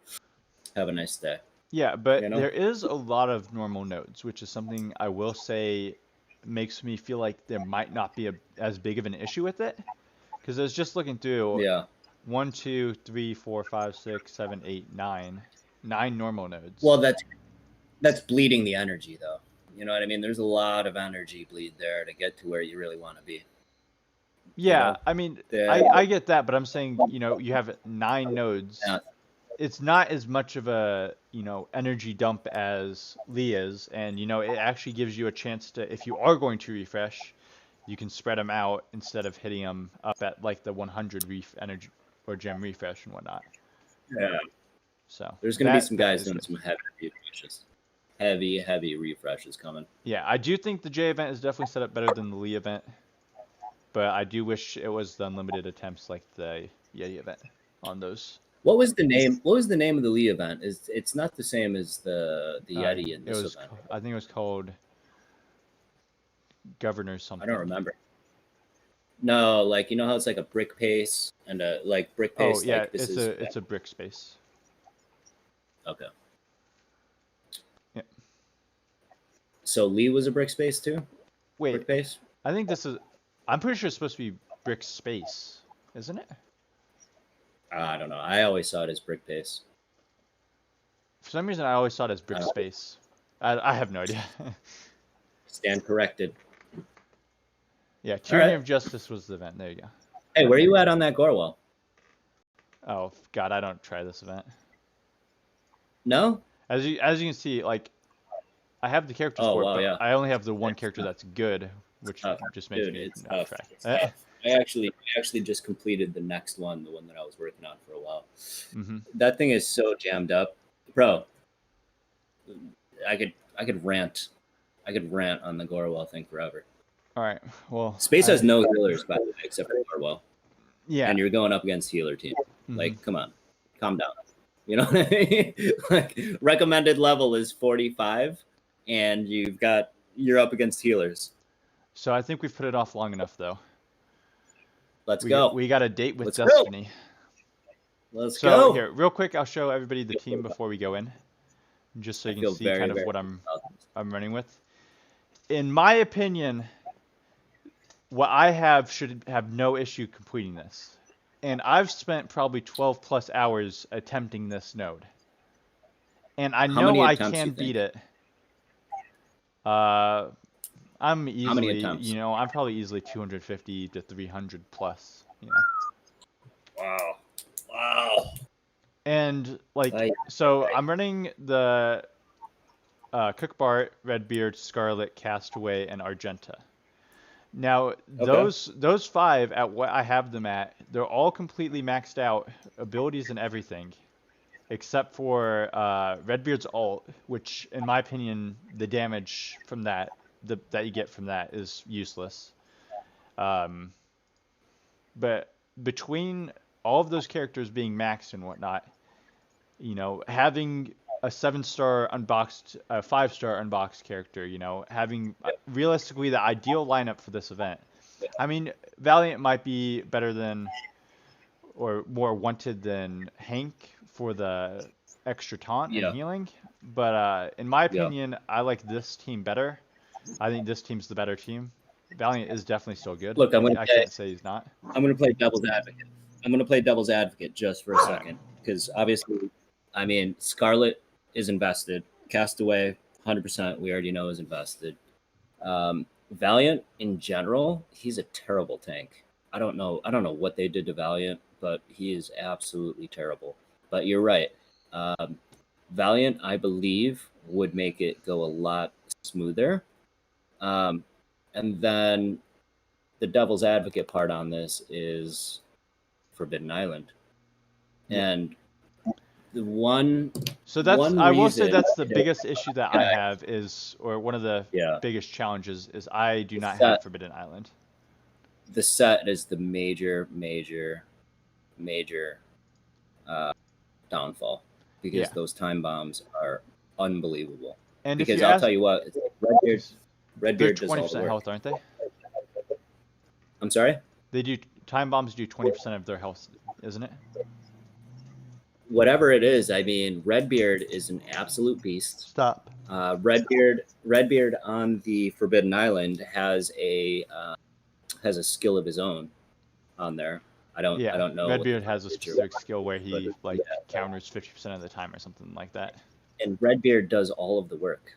have a nice day. Yeah, but You know? there is a lot of normal nodes, which is something I will say makes me feel like there might not be as big of an issue with it. Because I was just looking through Yeah. 1, 2, 3, 4, 5, 6, 7, 8, 9. 9 normal nodes. Well, that's bleeding the energy, though. You know what I mean? There's a lot of energy bleed there to get to where you really want to be. Yeah, I mean, I get that, but I'm saying, you have 9 nodes. Yeah. It's not as much of a, energy dump as Lee is, and, it actually gives you a chance to, if you are going to refresh, you can spread them out instead of hitting them up at, like, the 100 energy or gem refresh and whatnot. Yeah. So there's going to be some guys doing some heavy refreshes. Heavy refreshes coming. Yeah, I do think the J event is definitely set up better than the Lee event, but I do wish it was the unlimited attempts like the Yeti event on those. What was the name? What was the name of the Lee event? It's not the same as the Yeti in this event. I think it was called Governor something. I don't remember. No, like how it's like a brick pace and a like brick pace. Oh yeah, like it's a brick space. Okay. Yeah. So Lee was a brick space too? Wait, brick pace? I think I'm pretty sure it's supposed to be brick space, isn't it? I don't know. I always saw it as brick pace. For some reason, I always saw it as brick space. I have no idea. Stand corrected. Yeah, Tyranny of Justice was the event. There you go. Hey, where are you at on that Gorewell? Oh God, I don't try this event. No? As you can see, like, I have the characters for it, but yeah. I only have the one character that's good, which just makes me not try. I actually just completed the next one, the one that I was working on for a while. Mm-hmm. That thing is so jammed up, bro. I could rant on the Gorewell thing forever. All right, well, Space has no healers, by the way, except for Gorewell. Yeah, and you're going up against healer team. Mm-hmm. Like, come on, calm down. You know what I mean? Like, recommended level is 45, and you're up against healers. So I think we've put it off long enough, though. Let's go. We got a date with Let's Destiny. Go. Let's so go. Here, real quick, I'll show everybody the team before we go in, just so you can see kind of what I'm running with. In my opinion, what I have should have no issue completing this. And I've spent probably 12 plus hours attempting this node. And I know I can beat it. I'm easily, I'm probably easily 250 to 300 plus, Wow. Wow. And so I'm running the Cookbart, Redbeard, Scarlet, Castaway, and Argenta. Now, those 5 at what I have them at, they're all completely maxed out, abilities and everything, except for Redbeard's ult, which, in my opinion, the damage from that you get from that is useless. But between all of those characters being maxed and whatnot, having a 7-star unboxed, a 5-star unboxed character, having realistically the ideal lineup for this event. I mean, Valiant might be better than or more wanted than Hank for the extra taunt and healing, but in my opinion, I like this team better. I think this team's the better team. Valiant is definitely still good. Look, I can't say he's not. I'm going to play devil's advocate. I'm going to play devil's advocate just for a second, because obviously, I mean, Scarlet is invested. Castaway, 100%, we already know is invested. Valiant, in general, he's a terrible tank. I don't know what they did to Valiant, but he is absolutely terrible. But you're right. Valiant, I believe, would make it go a lot smoother. And then the devil's advocate part on this is Forbidden Island. And the one... So I will say that's the biggest issue that I have is, or one of the biggest challenges is I do not have Forbidden Island. The set is the major downfall, because those time bombs are unbelievable. And because I'll tell you what, Redbeard does all the work. They're 20% health, aren't they? I'm sorry? Time bombs do 20% of their health, isn't it? Whatever it is, I mean, Redbeard is an absolute beast. Stop. Redbeard on the Forbidden Island has a skill of his own on there. I don't know. Redbeard has a specific skill where he counters 50% of the time or something like that. And Redbeard does all of the work.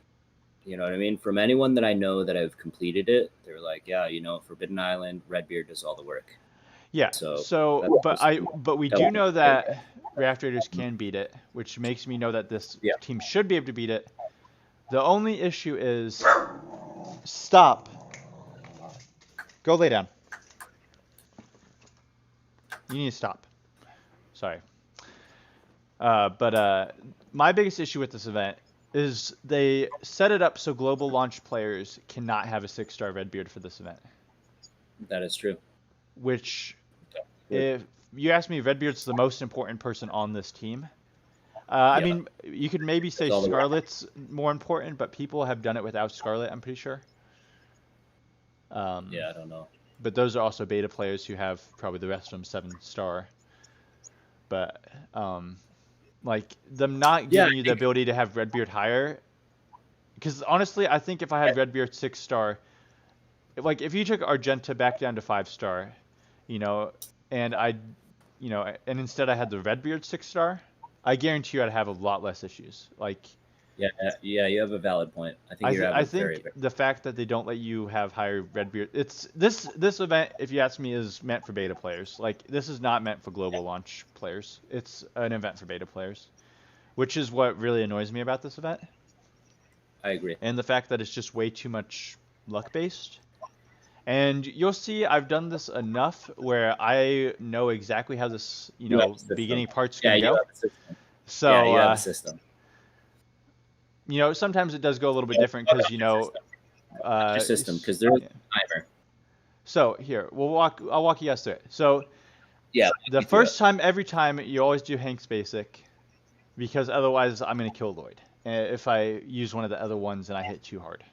You know what I mean? From anyone that I know that have completed it, they're like, Forbidden Island, Redbeard does all the work. Yeah. But we do know that Raft Raiders can beat it, which makes me know that this team should be able to beat it. The only issue is, stop. Go lay down. You need to stop. Sorry. But my biggest issue with this event is they set it up so global launch players cannot have a 6-star Redbeard for this event. That is true. Which, if you ask me, Redbeard's the most important person on this team. I mean, you could maybe say Scarlet's more important, but people have done it without Scarlet, I'm pretty sure. I don't know. But those are also beta players who have probably the rest of them 7-star. But them not giving you the ability to have Redbeard higher, because honestly, I think if I had Redbeard 6-star, if you took Argenta back down to 5-star, and instead I had the Redbeard 6-star, I guarantee you I'd have a lot less issues. You have a valid point. I think the fact that they don't let you have higher Redbeard, this event, if you ask me, is meant for beta players. This is not meant for global launch players. It's an event for beta players, which is what really annoys me about this event. I agree. And the fact that it's just way too much luck based. And you'll see I've done this enough where I know exactly how this, beginning part's going to go. So you have a system. Sometimes it does go a little bit different because, system, because there's a timer. So here, I'll walk you guys through it. So the first time, every time, you always do Hank's basic, because otherwise I'm going to kill Lloyd if I use one of the other ones and I hit too hard.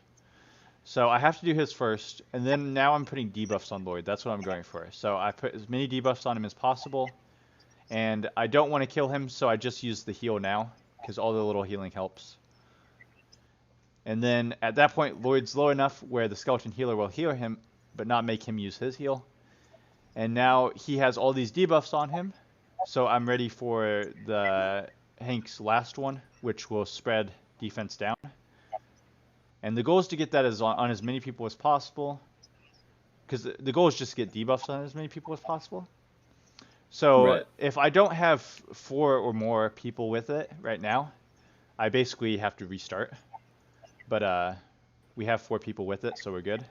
So I have to do his first, and then now I'm putting debuffs on Lloyd. That's what I'm going for. So I put as many debuffs on him as possible, and I don't want to kill him, so I just use the heal now, because all the little healing helps. And then at that point, Lloyd's low enough where the skeleton healer will heal him, but not make him use his heal. And now he has all these debuffs on him, so I'm ready for the Hank's last one, which will spread defense down. And the goal is to get that on as many people as possible, because the goal is just to get debuffs on as many people as possible. So if I don't have 4 or more people with it right now, I basically have to restart. But we have 4 people with it, so we're good.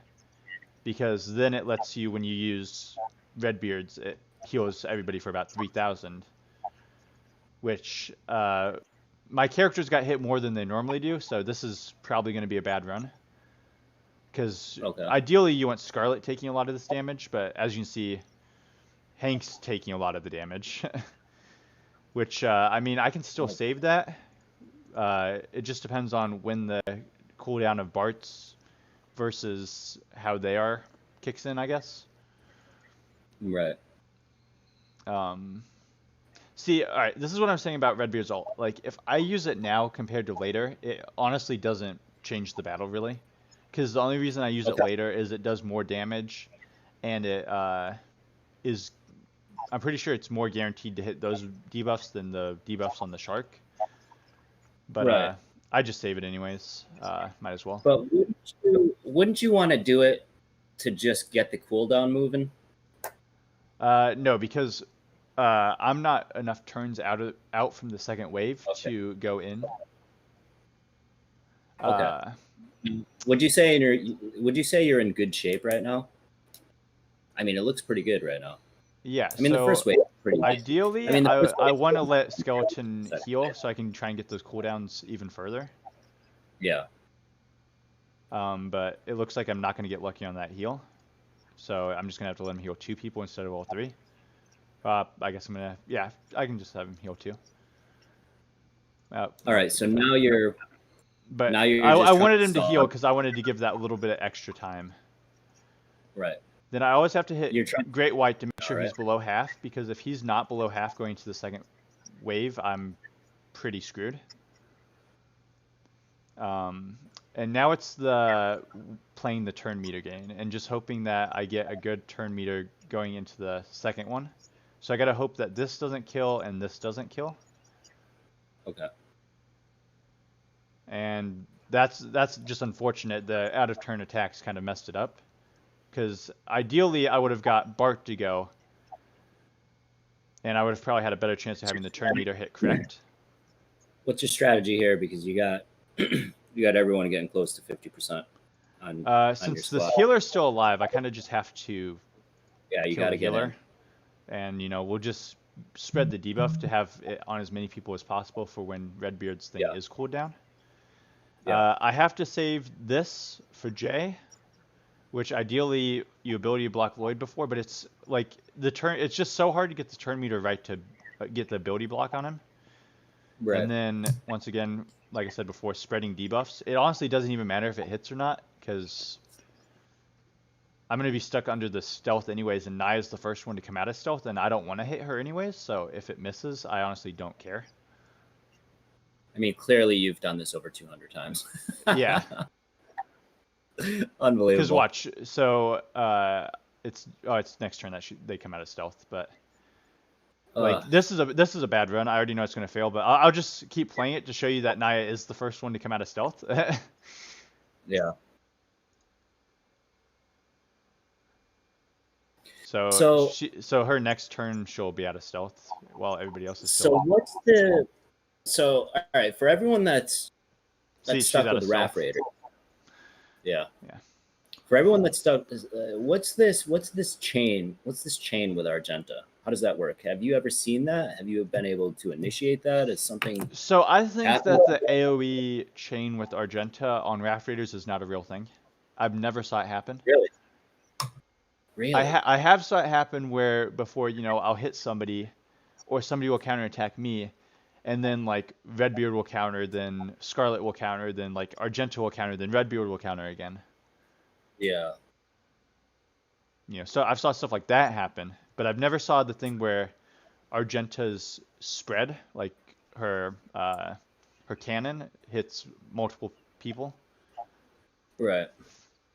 Because then it lets you, when you use Redbeards, it heals everybody for about 3,000. Which, my characters got hit more than they normally do, so this is probably going to be a bad run. Because ideally you want Scarlet taking a lot of this damage, but as you can see, Hank's taking a lot of the damage. Which, I mean, I can still save that. It just depends on when the cooldown of Bart's versus how they are kicks in, I guess. Right. See, all right, this is what I'm saying about Redbeard's ult. Like, if I use it now compared to later, it honestly doesn't change the battle, really. Because the only reason I use it later is it does more damage, and it is... I'm pretty sure it's more guaranteed to hit those debuffs than the debuffs on the Shark. But I just save it anyways. Might as well. But wouldn't you want to do it to just get the cooldown moving? No, because I'm not enough turns out from the second wave to go in. Would you say you're in good shape right now? I mean, it looks pretty good right now. Yeah. I mean, the first wave is pretty nice. Ideally, I want to let Skeleton heal so I can try and get those cooldowns even further. Yeah. But it looks like I'm not going to get lucky on that heal. So I'm just going to have to let him heal 2 people instead of all 3. I guess I'm going to... Yeah, I can just have him heal 2. All right, so now you're... But I wanted him to heal because I wanted to give that little bit of extra time. Right. Then I always have to hit Great White to make sure he's below half, because if he's not below half going to the second wave, I'm pretty screwed. And now it's playing the turn meter gain and just hoping that I get a good turn meter going into the second one. So I gotta hope that this doesn't kill and this doesn't kill. Okay. And that's just unfortunate. The out of turn attacks kind of messed it up. Because ideally I would have got Bart to go, and I would have probably had a better chance of having the turn meter hit correct. What's your strategy here? Because you got everyone getting close to 50% since the healer's still alive, I kind of just have to you got to get in. And we'll just spread the debuff to have it on as many people as possible for when Redbeard's thing is cooled down. I have to save this for Jay, which ideally you ability block Lloyd before, but it's like it's just so hard to get the turn meter right to get the ability block on him. Right. And then once again, like I said before, spreading debuffs. It honestly doesn't even matter if it hits or not, because I'm going to be stuck under the stealth anyways, and Naya's the first one to come out of stealth, and I don't want to hit her anyways, so if it misses, I honestly don't care. I mean, clearly you've done this over 200 times. Yeah. Unbelievable. Because watch, so it's next turn that they come out of stealth, but like this is a bad run. I already know it's going to fail, but I'll just keep playing it to show you that Naya is the first one to come out of stealth. Yeah. So her next turn she'll be out of stealth while everybody else is still. So all right, for everyone that's stuck with the Raft Raider. Yeah. For everyone that's stuck, what's this chain? What's this chain with Argenta? How does that work? Have you ever seen that? Have you been able to initiate that as something? So I think that the AoE chain with Argenta on Raft Raiders is not a real thing. I've never saw it happen. Really? I have saw it happen where before, I'll hit somebody or somebody will counterattack me, and then like Redbeard will counter, then Scarlet will counter, then like Argenta will counter, then Redbeard will counter again. Yeah. You know, so I've saw stuff like that happen, but I've never saw the thing where Argenta's spread, like her cannon hits multiple people. Right.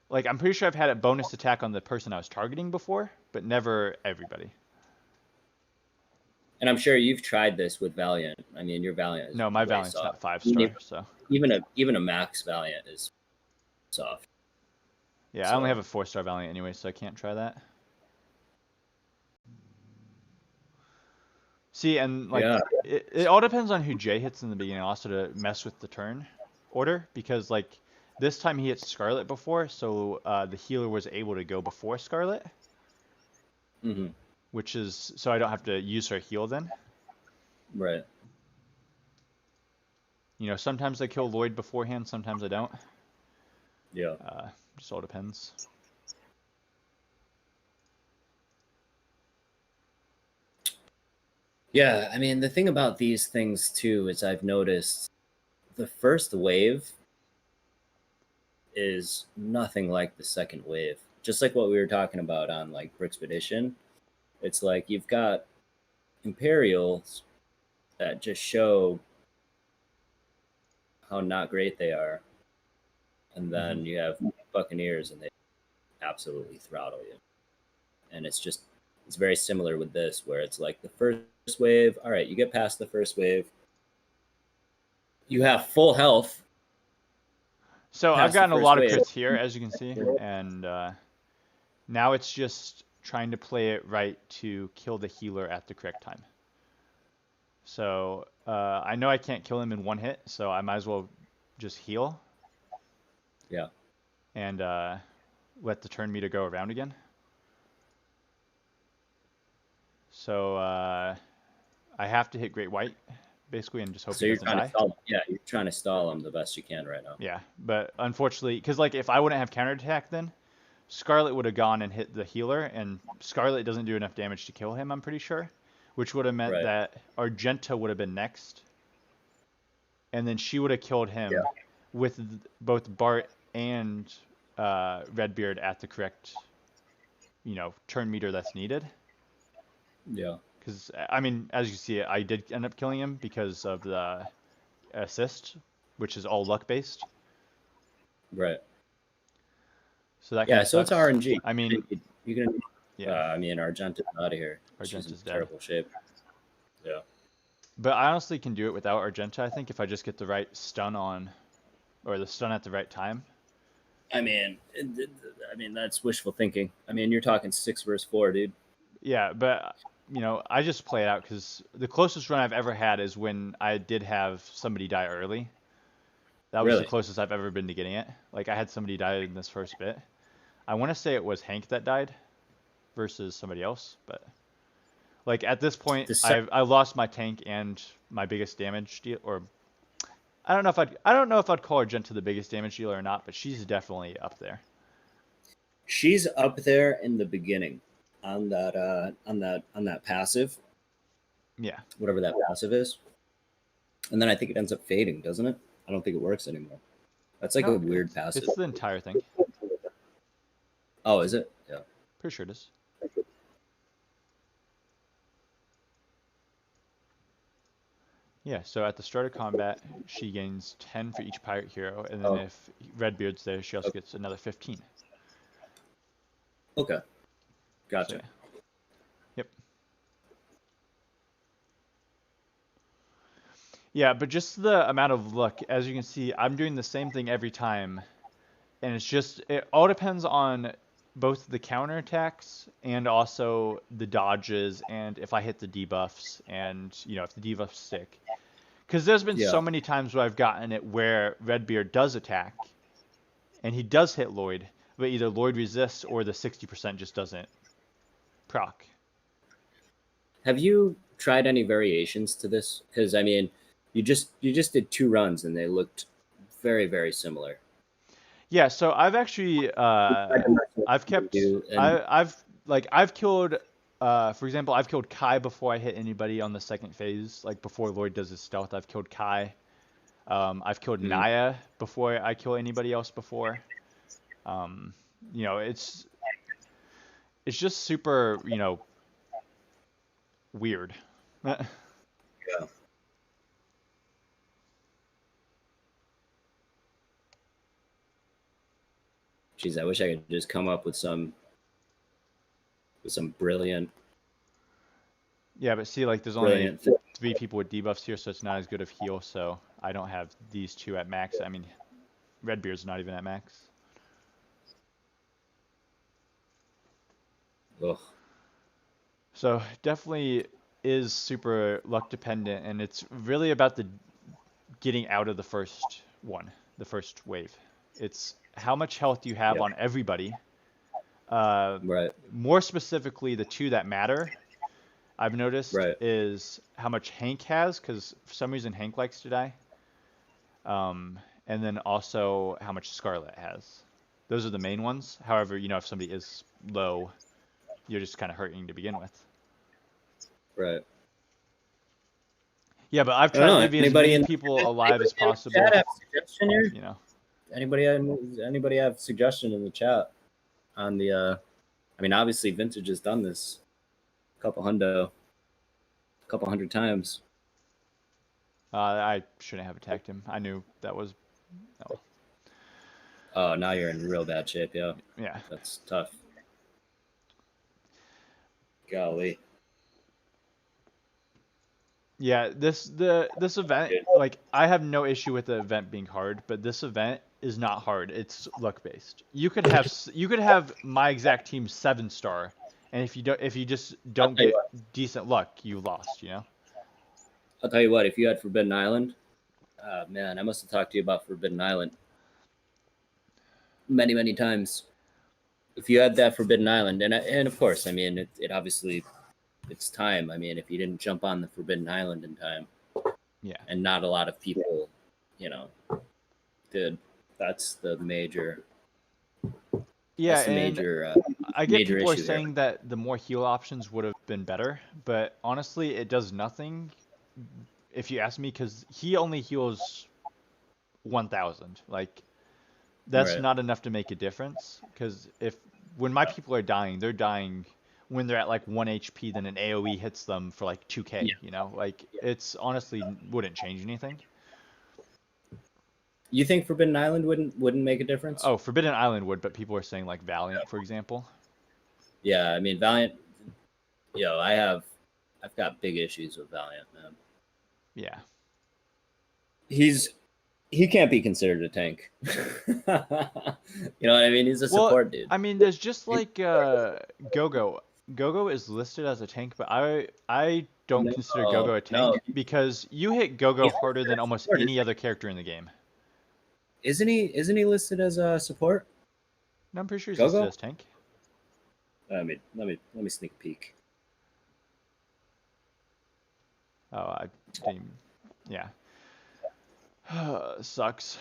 Like I'm pretty sure I've had a bonus attack on the person I was targeting before, but never everybody. And I'm sure you've tried this with Valiant. I mean, your Valiant is No, my way Valiant's soft. not 5-star, Even so even a max Valiant is soft. yeah, I only have So a 4-star Valiant anyway, so I can't try that. See, and like yeah, it all depends on who Jay hits in the beginning, also to mess with the turn order, because like this time he hit Scarlet before, so the healer was able to go before Scarlet, hmm which is so I don't have to use her heal then. right. You know, sometimes I kill Lloyd beforehand, sometimes I don't. Yeah. Just all depends. Yeah, I mean, the thing about these things too is I've noticed the first wave is nothing like the second wave. Just like what we were talking about on like Brixpedition, it's like you've got Imperials that just show how not great they are, and then you have Buccaneers and they absolutely throttle you. And it's very similar with this, where it's like the first wave. All right, you get past the first wave, you have full health. So I've Past the gotten a first lot of wave, crits here, as you can see, and now it's just trying to play it right to kill the healer at the correct time. So I know I can't kill him in one hit, so I might as well just heal. Yeah. And let the turn meter go around again. So I have to hit Great White, basically, and just hope So he you're doesn't trying die. to stall. Yeah, you're trying to stall him the best you can right now. Yeah, but unfortunately, because like if I wouldn't have counterattack, then Scarlet would have gone and hit the healer, and Scarlet doesn't do enough damage to kill him, I'm pretty sure, which would have meant Right. that Argenta would have been next, and then she would have killed him with both Bart and Redbeard at the correct, you know, turn meter that's needed. Yeah. Because I mean, as you see, I did end up killing him because of the assist, which is all luck based. Right. So that kind Yeah. of So sucks. it's RNG. I mean, you can. yeah, I mean, Argenta's out of here. She's in Argenta's dead. terrible shape. Yeah. But I honestly can do it without Argenta, I think, if I just get the right stun on, or the stun at the right time. I mean, that's wishful thinking. I mean, you're talking 6 versus 4, dude. Yeah, but you know, I just play it out because the closest run I've ever had is when I did have somebody die early. That was the Really? closest I've ever been to getting it. Like I had somebody die in this first bit. I want to say it was Hank that died versus somebody else, but like at this point, I lost my tank and my biggest damage deal, or I don't know if I'd call Argenta the biggest damage dealer or not, but she's definitely up there. She's up there in the beginning on that passive. Yeah. Whatever that passive is. And then I think it ends up fading, doesn't it? I don't think it works anymore. That's like a weird passive. It's the entire thing. Oh, is it? Yeah. Pretty sure it is. Yeah, so at the start of combat, she gains 10 for each pirate hero, and then if Redbeard's there, she also gets another 15. Okay. Gotcha. So, yeah. Yep. Yeah, but just the amount of luck, as you can see, I'm doing the same thing every time, and it all depends on both the counterattacks and also the dodges, and if I hit the debuffs, and you know if the debuffs stick. Because there's been so many times where I've gotten it where Redbeard does attack, and he does hit Lloyd, but either Lloyd resists or the 60% just doesn't proc. Have you tried any variations to this? Because I mean, you just did 2 runs and they looked very, very similar. Yeah, so I've actually I've killed for example, I've killed Kai before I hit anybody on the second phase, like before Lloyd does his stealth. I've killed Kai. I've killed Naya before I kill anybody else before. You know, it's just super, you know, weird. Yeah. Jeez, I wish I could just come up with some brilliant Yeah, but see, like, there's only thing. 3 people with debuffs here, so it's not as good of heal. So I don't have these 2 at max. I mean, Redbeard's not even at max. Ugh. So definitely is super luck dependent, and it's really about the getting out of the first one, the first wave. It's how much health do you have Yeah. on everybody. Right. More specifically, the 2 that matter, I've noticed, Right. is how much Hank has, because for some reason Hank likes to die. And then also how much Scarlet has. Those are the main ones. However, you know, if somebody is low, you're just kind of hurting to begin with. Right. Yeah, but I've I don't tried know. leaving as many people alive as possible. Chat have a suggestion here? You know. Anybody have suggestion in the chat on the? I mean, obviously, Vintage has done this a couple hundred times. I shouldn't have attacked him. I knew that was. Oh. Oh, now you're in real bad shape. Yeah. Yeah. That's tough. Golly. Yeah, this event, like, I have no issue with the event being hard, but this event is not hard. It's luck based. You could have my exact team 7-star, and if you just don't get decent luck, you lost. You know. I'll tell you what. If you had Forbidden Island, man, I must have talked to you about Forbidden Island many times. If you had that Forbidden Island, and of course, I mean, it obviously, it's time. I mean, if you didn't jump on the Forbidden Island in time, Yeah. and not a lot of people, you know, did. That's the major. Yeah, That's the and major. I get major people are issue there. saying that the more heal options would have been better, but honestly, it does nothing if you ask me, because he only heals 1,000. Like, that's Right. not enough to make a difference. Because when my people are dying, they're dying when they're at like 1 HP, then an AoE hits them for like 2k. Yeah. You know, like, it's honestly wouldn't change anything. You think Forbidden Island wouldn't make a difference? Oh, Forbidden Island would, but people are saying like Valiant, for example. Yeah, I mean Valiant. I've got big issues with Valiant, man. Yeah. He can't be considered a tank. You know what I mean? He's a support dude. I mean, there's just like Gogo. Gogo is listed as a tank, but I don't consider Gogo a tank because you hit Gogo harder than almost any other character in the game. Isn't he listed as a support? No, I'm pretty sure he's Gogo? listed as tank. I mean, let me sneak a peek. Oh, I didn't. Yeah. Sucks.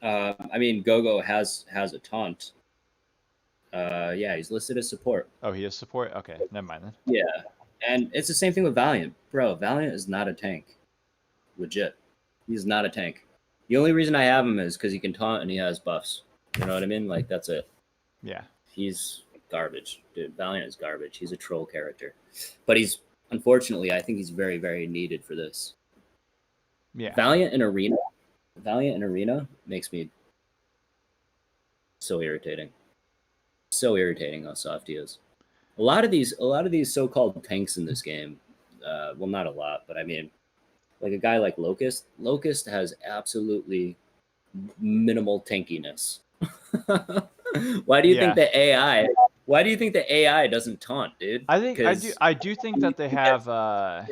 I mean, Gogo has a taunt. Yeah, he's listed as support. Oh, he is support? Okay, never mind then. Yeah, and it's the same thing with Valiant. Bro, Valiant is not a tank. Legit. He's not a tank. The only reason I have him is because he can taunt and he has buffs. You know what I mean? Like, that's it. Yeah. He's garbage. Dude, Valiant is garbage. He's a troll character. But unfortunately, I think he's very needed for this. Yeah. Valiant in Arena makes me so irritating. So irritating how soft he is. A lot of these so-called tanks in this game, well, not a lot, but I mean, like a guy like Locust. Locust has absolutely minimal tankiness. Why do you think the AI? Why do you think the AI doesn't taunt, dude? I do think that they have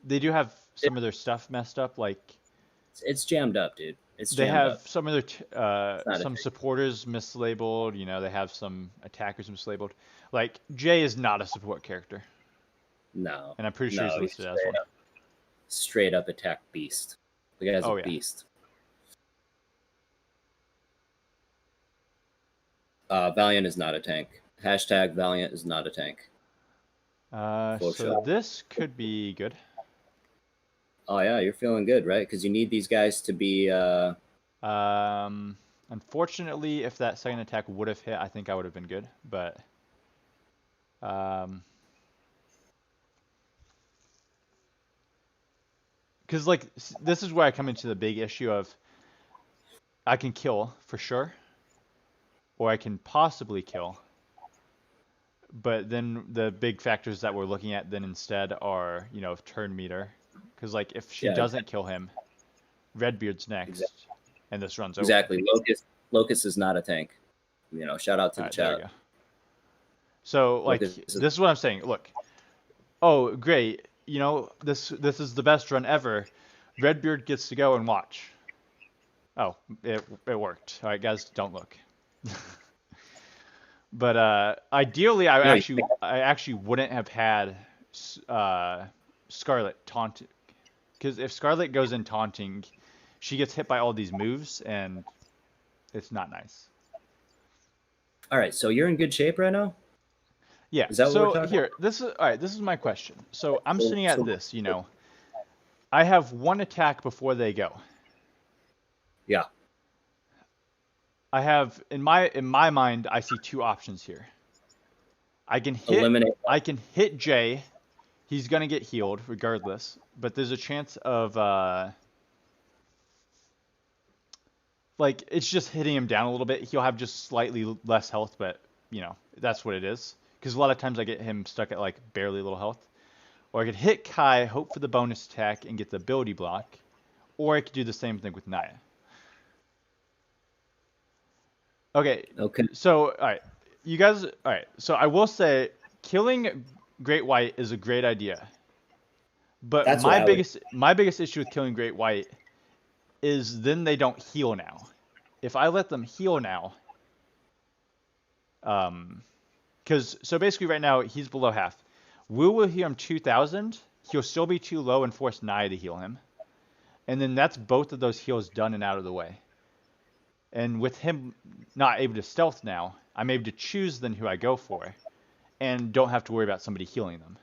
they do have some of their stuff messed up. Like, it's jammed up, dude. They have some of their some supporters mislabeled. You know, they have some attackers mislabeled. Like, Jay is not a support character. No. And I'm pretty sure he's listed as one. Straight up attack beast. The guy's a beast. Valiant is not a tank. Hashtag Valiant is not a tank. So this could be good. Oh yeah, you're feeling good, right? Because you need these guys to be. Unfortunately, if that second attack would have hit, I think I would have been good. But because like this is where I come into the big issue of I can kill for sure, or I can possibly kill. But then the big factors that we're looking at then instead are, turn meter. Because like if she Yeah, doesn't kill him, Redbeard's exactly. next, and this runs over. Exactly. Locust is not a tank. Shout out to the Alright, there we chat. go. So like Locust this is what I'm saying. Look, oh great, this is the best run ever. Redbeard gets to go and watch. Oh, it worked. All right, guys, don't look. But ideally, I actually wouldn't have had Scarlet taunting, because if Scarlet goes in taunting, she gets hit by all these moves, and it's not nice. All right, so you're in good shape right now? Yeah. Is that what we're talking here, this is my question. So I'm sitting at this, I have one attack before they go. Yeah. I have in my mind, I see two options here. I can hit Jay. He's gonna get healed regardless, but there's a chance of like it's just hitting him down a little bit. He'll have just slightly less health, but that's what it is. Because a lot of times I get him stuck at like barely a little health. Or I could hit Kai, hope for the bonus attack, and get the ability block. Or I could do the same thing with Naya. Okay. So, all right. You guys, all right. So I will say killing Great White is a great idea. But my biggest issue with killing Great White is then they don't heal now. If I let them heal now, so basically right now he's below half. Wu will heal him 2,000. He'll still be too low and force Naya to heal him. And then that's both of those heals done and out of the way. And with him not able to stealth now, I'm able to choose then who I go for. And don't have to worry about somebody healing them.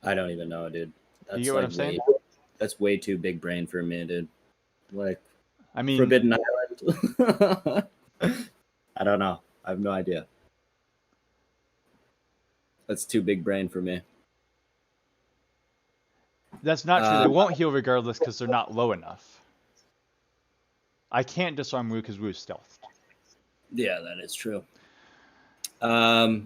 I don't even know, dude. You get what I'm saying? That's way too big brain for me, dude. Like, I mean, Forbidden Island. I don't know. I have no idea. That's too big brain for me. That's not true. They won't heal regardless because they're not low enough. I can't disarm Wu because Wu's stealthed. Yeah, that is true. I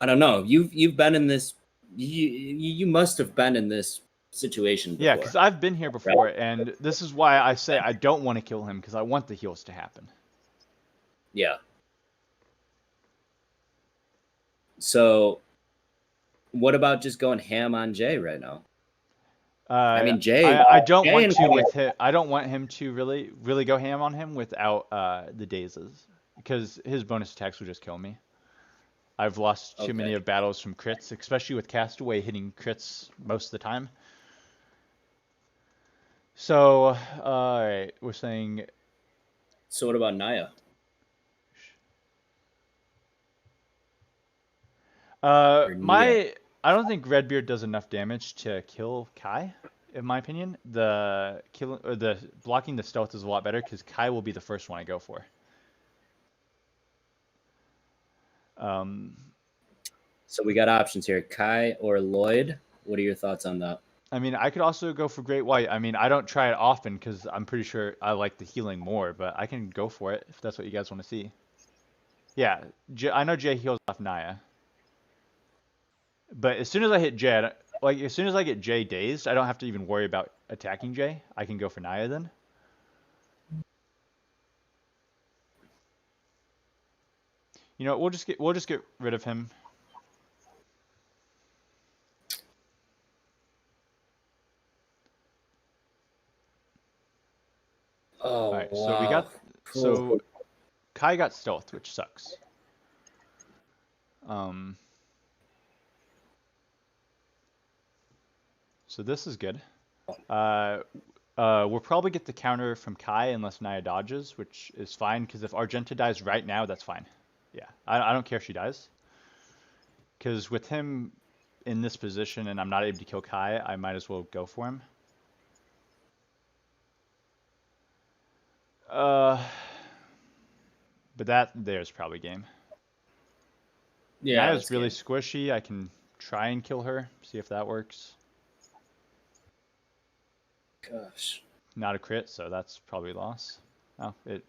don't know. You've been in this. You must have been in this situation before. Yeah, because I've been here before, right? And this is why I say I don't want to kill him, because I want the heals to happen. Yeah. So, what about just going ham on Jay right now? I mean, Jay. I don't want to with him. I don't want him to really go ham on him without the dazes, because his bonus attacks will just kill me. I've lost too many of battles from crits, especially with Castaway hitting crits most of the time. So, all right, we're saying. So what about Naya? I don't think Redbeard does enough damage to kill Kai, in my opinion. The blocking the stealth is a lot better because Kai will be the first one I go for. So we got options here, Kai or Lloyd. What are your thoughts on that? I mean, I could also go for Great White. I mean, I don't try it often because I'm pretty sure I like the healing more, but I can go for it if that's what you guys want to see. Yeah, I know Jay heals off Naya. But as soon as I hit Jay, as soon as I get Jay dazed, I don't have to even worry about attacking Jay. I can go for Naya then. You know, we'll just get rid of him. Oh, all right, wow. So we got so Kai got stealth, which sucks. So this is good. We'll probably get the counter from Kai unless Naya dodges, which is fine, because if Argenta dies right now, that's fine. Yeah, I don't care if she dies. Because with him, in this position and I'm not able to kill Kai, I might as well go for him. But there's probably game. Yeah. Naya's really squishy. I can try and kill her, see if that works. Gosh. Not a crit, so that's probably loss. Oh, it.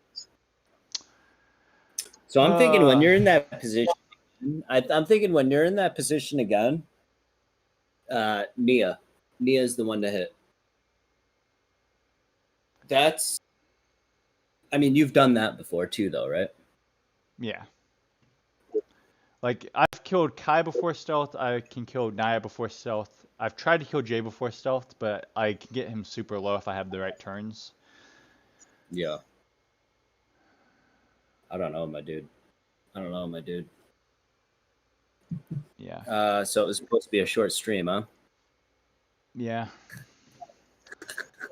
So I'm thinking when you're in that position, I'm thinking when you're in that position again, Nia is the one to hit. I mean, you've done that before too, though, right? Yeah. Like, I've killed Kai before stealth. I can kill Naya before stealth. I've tried to kill Jay before stealth, but I can get him super low if I have the right turns. Yeah. I don't know, my dude. Yeah. So it was supposed to be a short stream, huh? Yeah.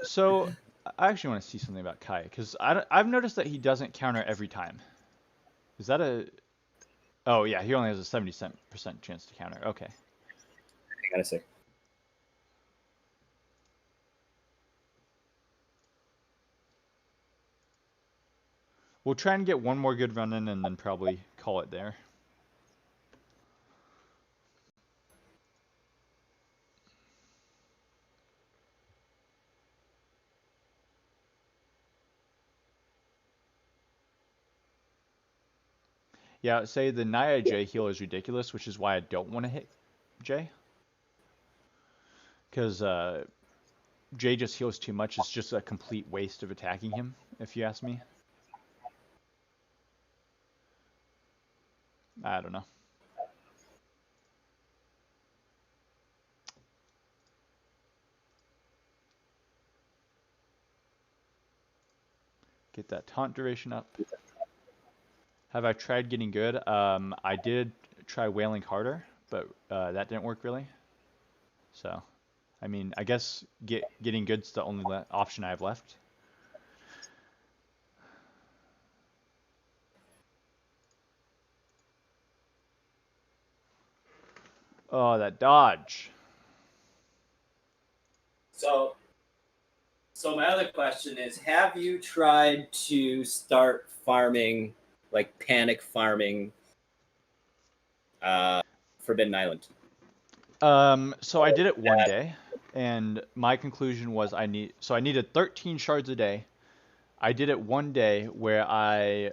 So I actually want to see something about Kai, because I've noticed that he doesn't counter every time. Is that a... Oh, yeah, he only has a 70% chance to counter. Okay. Hang on a sec. We'll try and get one more good run in and then probably call it there. Yeah, say the Naya J heal is ridiculous, which is why I don't want to hit J. Because J just heals too much. It's just a complete waste of attacking him, if you ask me. I don't know. Get that taunt duration up. Have I tried getting good? I did try wailing harder, but that didn't work really. So, I mean, I guess getting good's the only option I have left. Oh, that dodge. So my other question is, have you tried to start farming, like panic farming, Forbidden Island? So I did it one day, and my conclusion was I needed 13 shards a day. I did it one day where I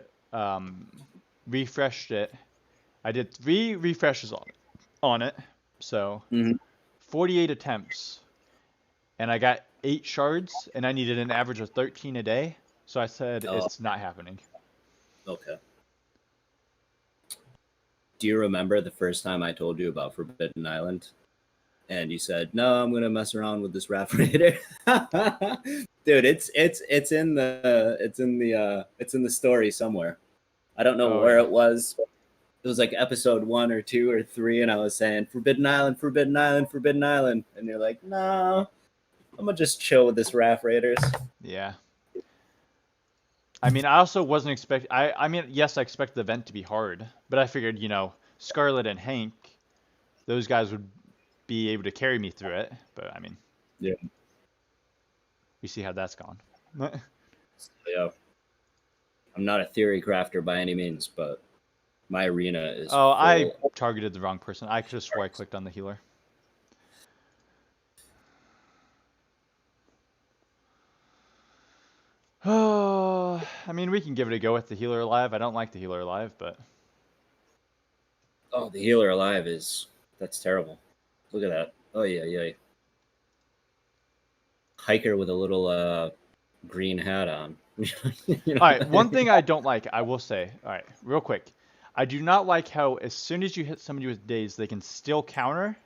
refreshed it. I did 3 refreshes on it, so 48 attempts, and I got 8 shards, and I needed an average of 13 a day. So I said it's not happening. Okay. Do you remember the first time I told you about Forbidden Island? And you said, "No, I'm gonna mess around with this Raft Raider." Dude, it's in the story somewhere. I don't know where it was. It was like episode 1 or 2 or 3, and I was saying Forbidden Island, Forbidden Island, Forbidden Island, and you're like, "No, I'm gonna just chill with this Raft Raiders." Yeah. I mean, I also wasn't expecting... I mean, yes, I expected the event to be hard, but I figured, you know, Scarlet and Hank, those guys would be able to carry me through it. But, I mean... Yeah. We see how that's gone. Yeah. I'm not a theory crafter by any means, but my arena is... Oh, I targeted the wrong person. I could have swore I clicked on the healer. Oh, I mean, we can give it a go with the healer alive. I don't like the healer alive, but... Oh, the healer alive that's terrible. Look at that. Oh, yeah. Hiker with a little green hat on. You know? All right, one thing I don't like, I will say. All right, real quick. I do not like how as soon as you hit somebody with daze, they can still counter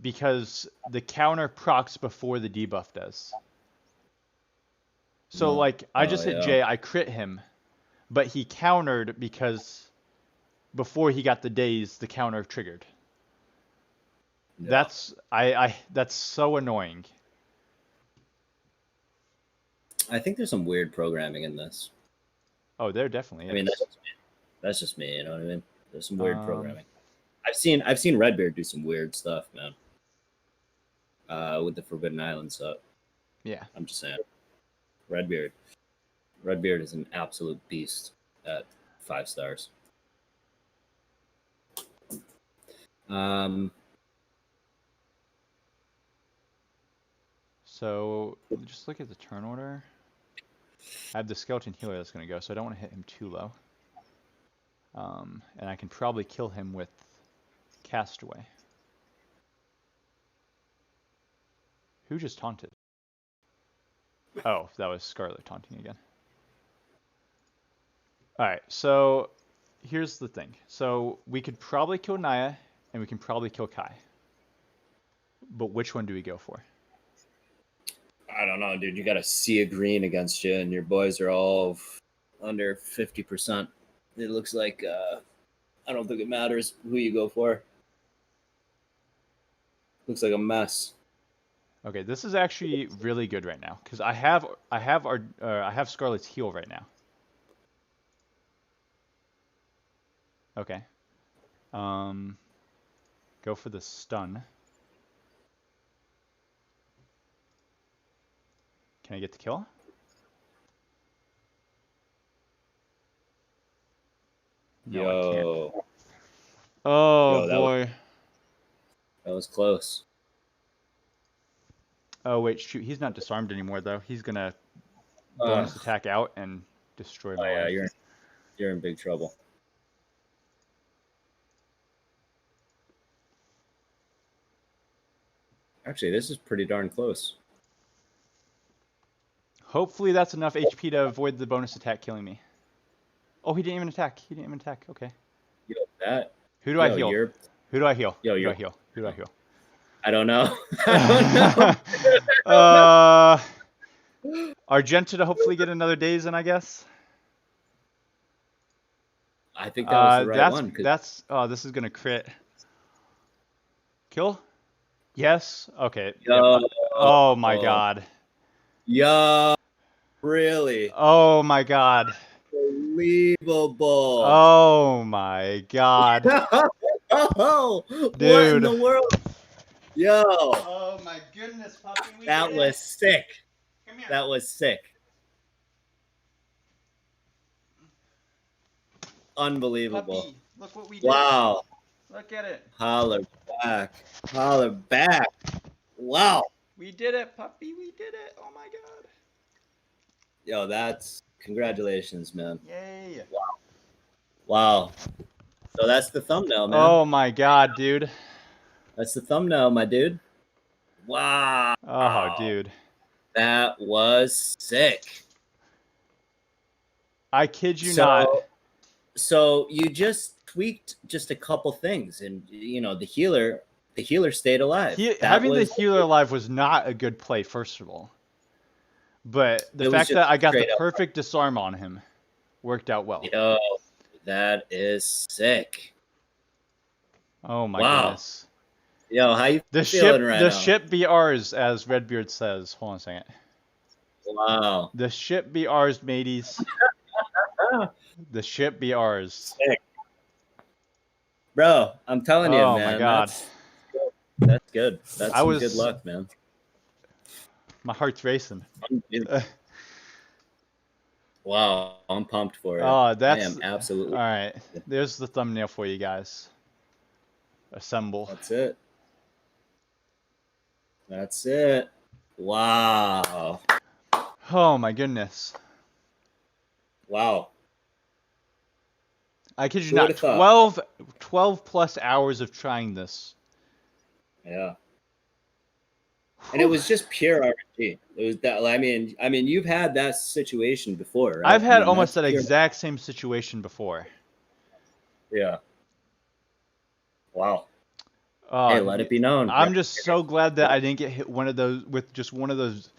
because the counter procs before the debuff does. So, like, I just hit Jay, I crit him, but he countered because before he got the daze, the counter triggered. Yeah. That's so annoying. I think there's some weird programming in this. Oh, there definitely is. I mean, that's just me, you know what I mean? There's some weird programming. I've seen Redbeard do some weird stuff, man. With the Forbidden Island stuff. Yeah. I'm just saying. Redbeard is an absolute beast at 5 stars. So just look at the turn order. I have the skeleton healer that's going to go, so I don't want to hit him too low. And I can probably kill him with Castaway. Who just taunted? Oh, that was Scarlet taunting again. Alright, so here's the thing. So we could probably kill Naya, and we can probably kill Kai. But which one do we go for? I don't know, dude. You got a sea of green against you, and your boys are all under 50%. It looks like I don't think it matters who you go for. Looks like a mess. Okay, this is actually really good right now because I have Scarlet's heal right now. Okay. Go for the stun. Can I get the kill? No, I can't. Oh, boy. That was close. Oh, wait, shoot. He's not disarmed anymore, though. He's going to bonus attack out and destroy my life. Yeah, you're in big trouble. Actually, this is pretty darn close. Hopefully that's enough HP to avoid the bonus attack killing me. Oh, he didn't even attack. Okay. Yo, that. Who do I heal? Who do I heal? Yo, Who do I heal? Who do I heal? I don't know. I don't know. Argenta to hopefully get another daze in, I guess. I think that was the right one. This is gonna crit. Kill? Yes. Okay. Yo, oh my god. Yo, really? Oh my god. Unbelievable. Oh my god. Oh, dude. What in the world? Yo. Oh my goodness, puppy. That was sick. Come here. That was sick. Unbelievable. Puppy, look what we did. Wow. Look at it. Holler back. Holler back. Wow. We did it, puppy. We did it. Oh my god. Yo, that's congratulations, man. Yay. Wow. Wow. So that's the thumbnail, man. Oh my god, dude. That's the thumbnail, my dude. Wow. Oh, dude. That was sick. I kid you not. So you just tweaked just a couple things, and you know the healer stayed alive. Having the healer alive was not a good play, first of all. But the fact that I got the perfect disarm on him worked out well. Yo, that is sick. Oh my goodness. Yo, how you feeling right now? The ship be ours, as Redbeard says. Hold on a second. Wow. The ship be ours, mateys. The ship be ours. Sick. Bro, I'm telling you, man. Oh my god. That's good. That's good luck, man. My heart's racing. Wow, I'm pumped for it. Oh, I am absolutely. All right, there's the thumbnail for you guys. Assemble. That's it. That's it. Wow. Oh my goodness. Wow. I kid you not. 12 plus hours of trying this. Yeah. And it was just pure RNG. It was that. I mean, you've had that situation before, right? I've had almost that exact same situation before. Yeah. Wow. Hey, let it be known. I'm just so glad that I didn't get hit one of those with just one of those,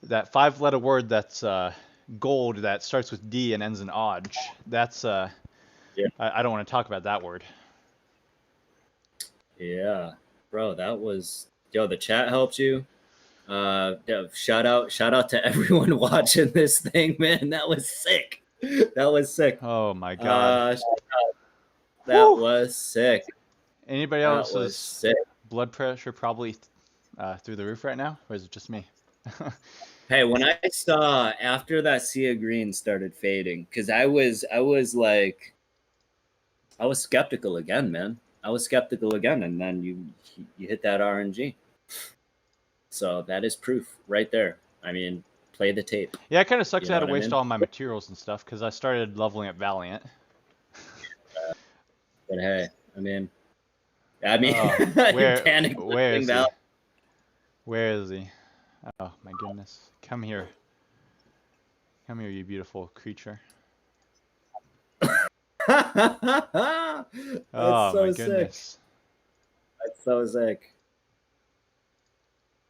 that 5-letter word that's gold that starts with D and ends in odge. That's yeah. I don't want to talk about that word. Yeah, bro, that was the chat helped you. Shout out to everyone watching this thing, man. That was sick. That was sick. Oh my god. That was sick. Anybody That was else's sick. blood pressure probably through the roof right now, or is it just me? Hey, when I saw after that sea of green started fading, because I was skeptical again, man. I was skeptical again, and then you hit that RNG. So that is proof right there. I mean, play the tape. Yeah, it kind of sucks You I know had to what I waste mean? all my materials and stuff because I started leveling up Valiant. But hey, I mean, Oh, you're where canning where thing is he? now. Where is he? Oh my goodness. Come here. Come here, you beautiful creature. That's Oh my so sick. goodness. That's so sick.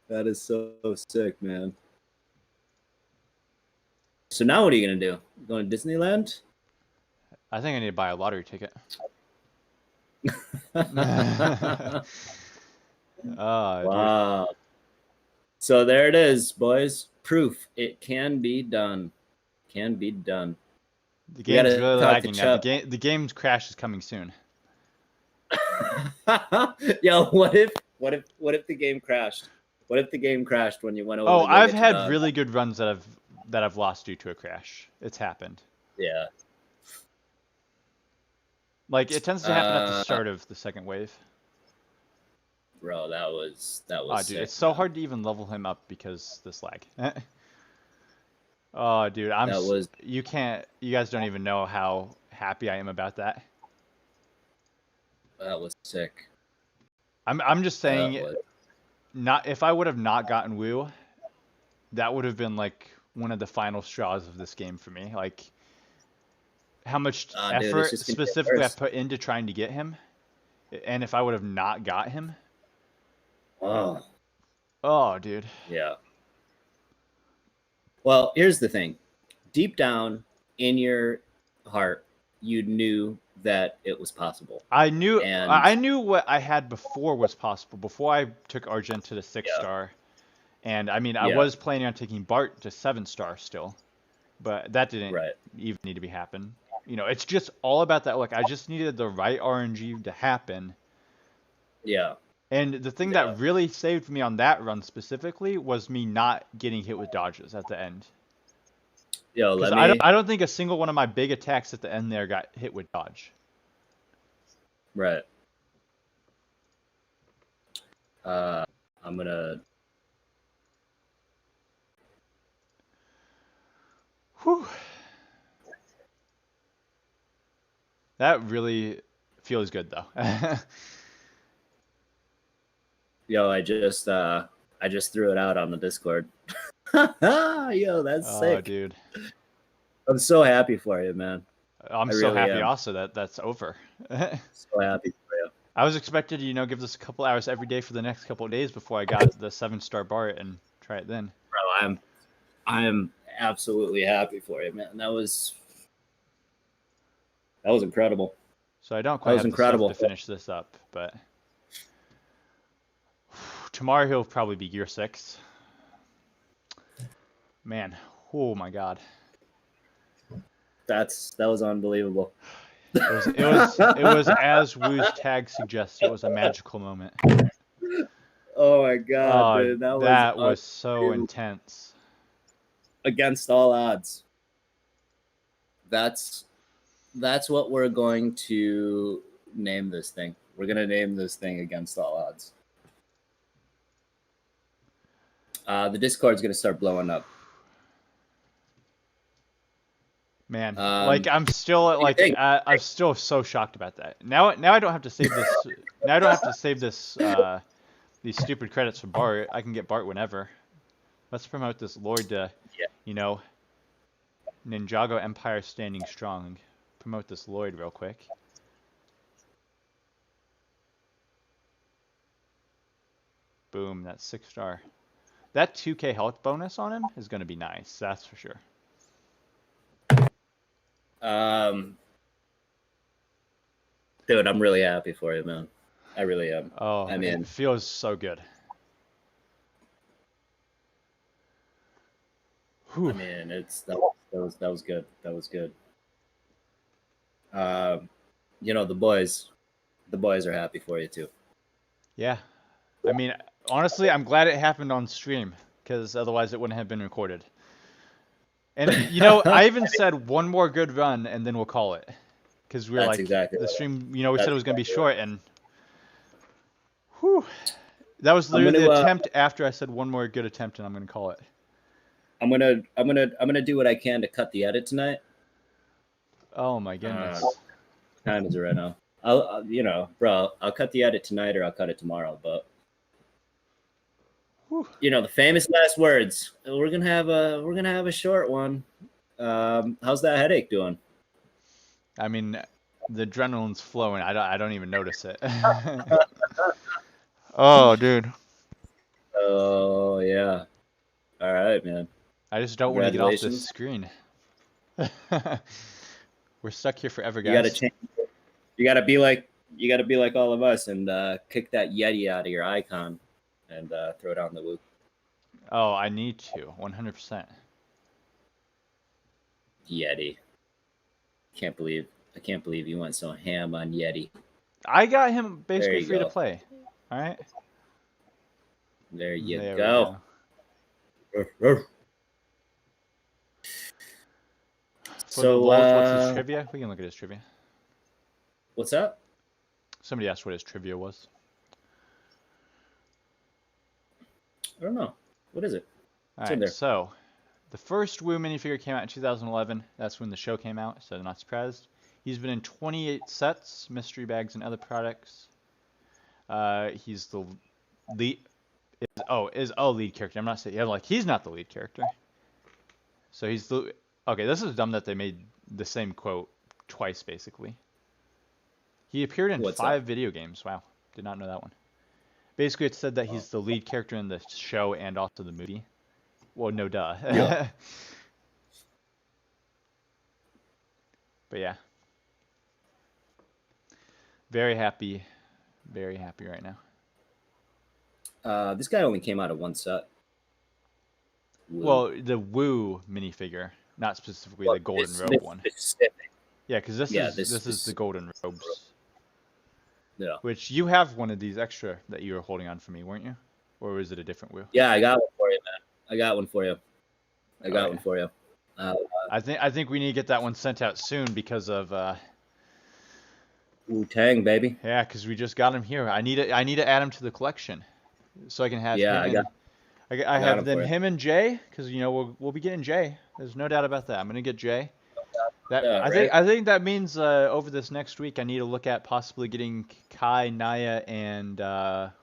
That is so sick, man. So now what are you gonna do? Going to Disneyland? I think I need to buy a lottery ticket. Oh, dude. Wow. So there it is, boys. Proof it can be done. Can be done. The We game's gotta really talk to lagging now. Chubb. The game's crash is coming soon. Yo, what if the game crashed? What if the game crashed when you went over Oh, to go I've get your had dog? really good runs that I've lost due to a crash. It's happened. Yeah. Like it tends to happen at the Uh, start of the second wave. bro, that was Oh, dude, sick, it's so man. hard to even level him up because this lag. Oh, dude, That was you guys don't even know how happy I am about that. sick. I'm just That saying, was not if I would have not gotten Woo, that would have been like one of the final straws of this game for me. Like how much dude, it's effort just gonna get specifically I worse. put into trying to get him, and if I would have not got him, Oh, oh, dude. yeah. Well, here's the thing. Deep down in your heart, you knew that it was possible. I knew And what I had before was possible before I took Argent to the 6-star, and I mean I yeah, was planning on taking Bart to 7-star still, but that didn't right. even need to be happen. You know, it's just all about that. Like I just needed the right RNG to happen. Yeah. And the thing Yeah. that really saved me on that run specifically was me not getting hit with dodges at the end. Yo, Because let me I don't think a single one of my big attacks at the end there got hit with dodge. right. I'm gonna Whew. That really feels good though. yo, I just threw it out on the Discord. Yo, that's Oh, sick. dude. I'm so happy for you, man. I'm I so really happy am. also that that's over. So happy for you. I was expected to, give this a couple hours every day for the next couple of days before I got the 7-star Bart and try it then. Bro, I'm absolutely happy for you, man. That was incredible. So I don't That quite was have the stuff incredible. to finish this up, but tomorrow he'll probably be gear 6. Man, oh my god. That was unbelievable. It was as Wu's tag suggests, it was a magical moment. Oh my god, Oh, dude, that that was so unbelievable. intense. Against all odds. That's what we're going to name this thing. We're gonna name this thing Against All Odds. The Discord's gonna start blowing up. Man, like I'm still I'm still so shocked about that. Now I don't have to save this. Now I don't have to save this these stupid credits for Bart. I can get Bart whenever. Let's promote this Lord to, Ninjago Empire standing strong. Promote this Lloyd real quick. Boom, that's 6-star. That 2k health bonus on him is going to be nice, that's for sure. Dude, I'm really happy for you, man. I really am. Oh, I mean, it feels so good. Whew. I mean, that was good. That was good. The boys, the boys are happy for you too. Yeah. I mean, honestly, I'm glad it happened on stream because otherwise it wouldn't have been recorded. And I even said one more good run and then we'll call it because we were That's like exactly the right. stream. We said That's it was going to be exactly short, and whew, that was I'm literally gonna the attempt after I said one more good attempt, and I'm going to call it. I'm gonna do what I can to cut the edit tonight. Oh my goodness. What time is it right now? Bro, I'll cut the edit tonight or I'll cut it tomorrow. But Whew. the famous last words. We're gonna have a short one. How's that headache doing? I mean, the adrenaline's flowing. I don't even notice it. Oh, dude. Oh yeah. All right, man. I just don't want to get off this screen. We're stuck here forever, guys. You gotta change. You gotta be like all of us and kick that Yeti out of your icon and throw it on the Woo. Oh, I need to 100%. Yeti. I can't believe you went so ham on Yeti. I got him basically free to play. All right. There you go. So, what's his trivia? We can look at his trivia. What's up? Somebody asked what his trivia was. I don't know. What is it? All right, so the first Woo minifigure came out in 2011. That's when the show came out, so I'm not surprised. He's been in 28 sets, mystery bags, and other products. He's the lead. Is a lead character. I'm not saying he's not the lead character. So he's the okay. This is dumb that they made the same quote twice basically. He appeared in 5 video games. Wow, did not know that one. Basically, it said that he's the lead character in the show and also the movie. Well, no duh. Yeah. But yeah. Very happy right now. This guy only came out of one set. Woo. Well, the Woo minifigure, not specifically the golden robe one. Specific. Yeah, because this is the golden robes. Yeah. Which you have one of these extra that you were holding on for me, weren't you? Or was it a different Woo? Yeah, I got one for you, man. I got one for you. I think we need to get that one sent out soon because of Wu-Tang, baby. Yeah, because we just got him here. I need to add him to the collection so I can have I have then him and Jay because we'll be getting Jay. There's no doubt about that. I'm gonna get Jay. I think that means over this next week I need to look at possibly getting Kai, Naya, and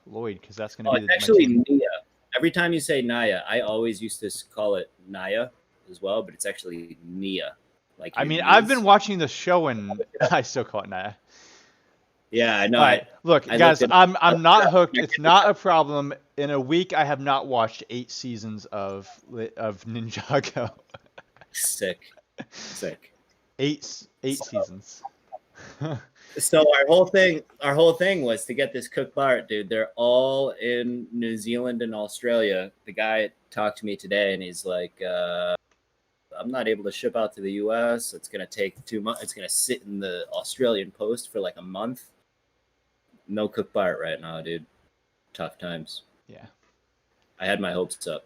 Lloyd because that's gonna be actually Nia. Every time you say Naya, I always used to call it Naya as well, but it's actually Nia. I've been watching the show and I still call it Naya. Yeah, I know. All right, look, guys, I'm not hooked. It's not a problem. In a week, I have not watched 8 seasons of Ninjago. Sick. 8 seasons. So our whole thing was to get this Cook Bart, dude. They're all in New Zealand and Australia. The guy talked to me today, and he's like, "I'm not able to ship out to the U.S. It's gonna take 2 months. It's gonna sit in the Australian post for like a month. No Cook Bart right now, dude. Tough times." Yeah. I had my hopes up.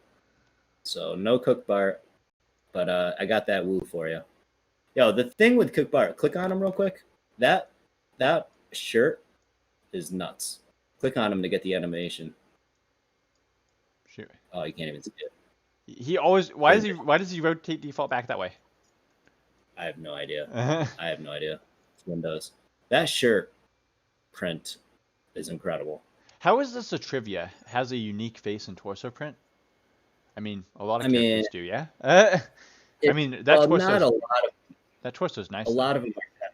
So no Cook Bart, but I got that Woo for you. Yo, the thing with Cook Bart, click on him real quick. That shirt is nuts. Click on him to get the animation. Shoot. Oh, you can't even see it. He always why does he rotate default back that way? I have no idea. I have no idea. It's Windows. That shirt print is incredible. How is this a trivia? Has a unique face and torso print? I mean, a lot of characters do, yeah. That torso's nice. A lot of them are that.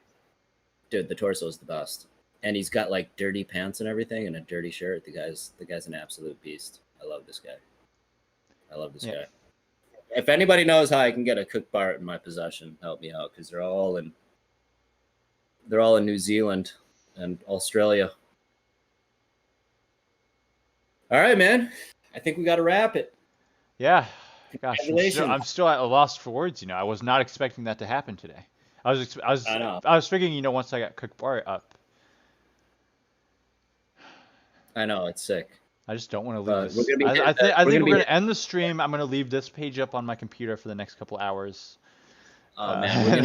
Dude, the torso is the best, and he's got like dirty pants and everything, and a dirty shirt. The guy's an absolute beast. I love this guy. Guy. If anybody knows how I can get a Cook Bart in my possession, help me out because they're all in New Zealand and Australia. All right, man. I think we got to wrap it. Yeah. Gosh, I'm still at a loss for words. I was not expecting that to happen today. I was figuring, once I got Cook Bart up, I know, it's sick. I just don't want to But leave we're this. gonna be I hitting think that- I we're think gonna we're be gonna hitting- end the stream. I'm gonna leave this page up on my computer for the next couple hours. Oh man, we're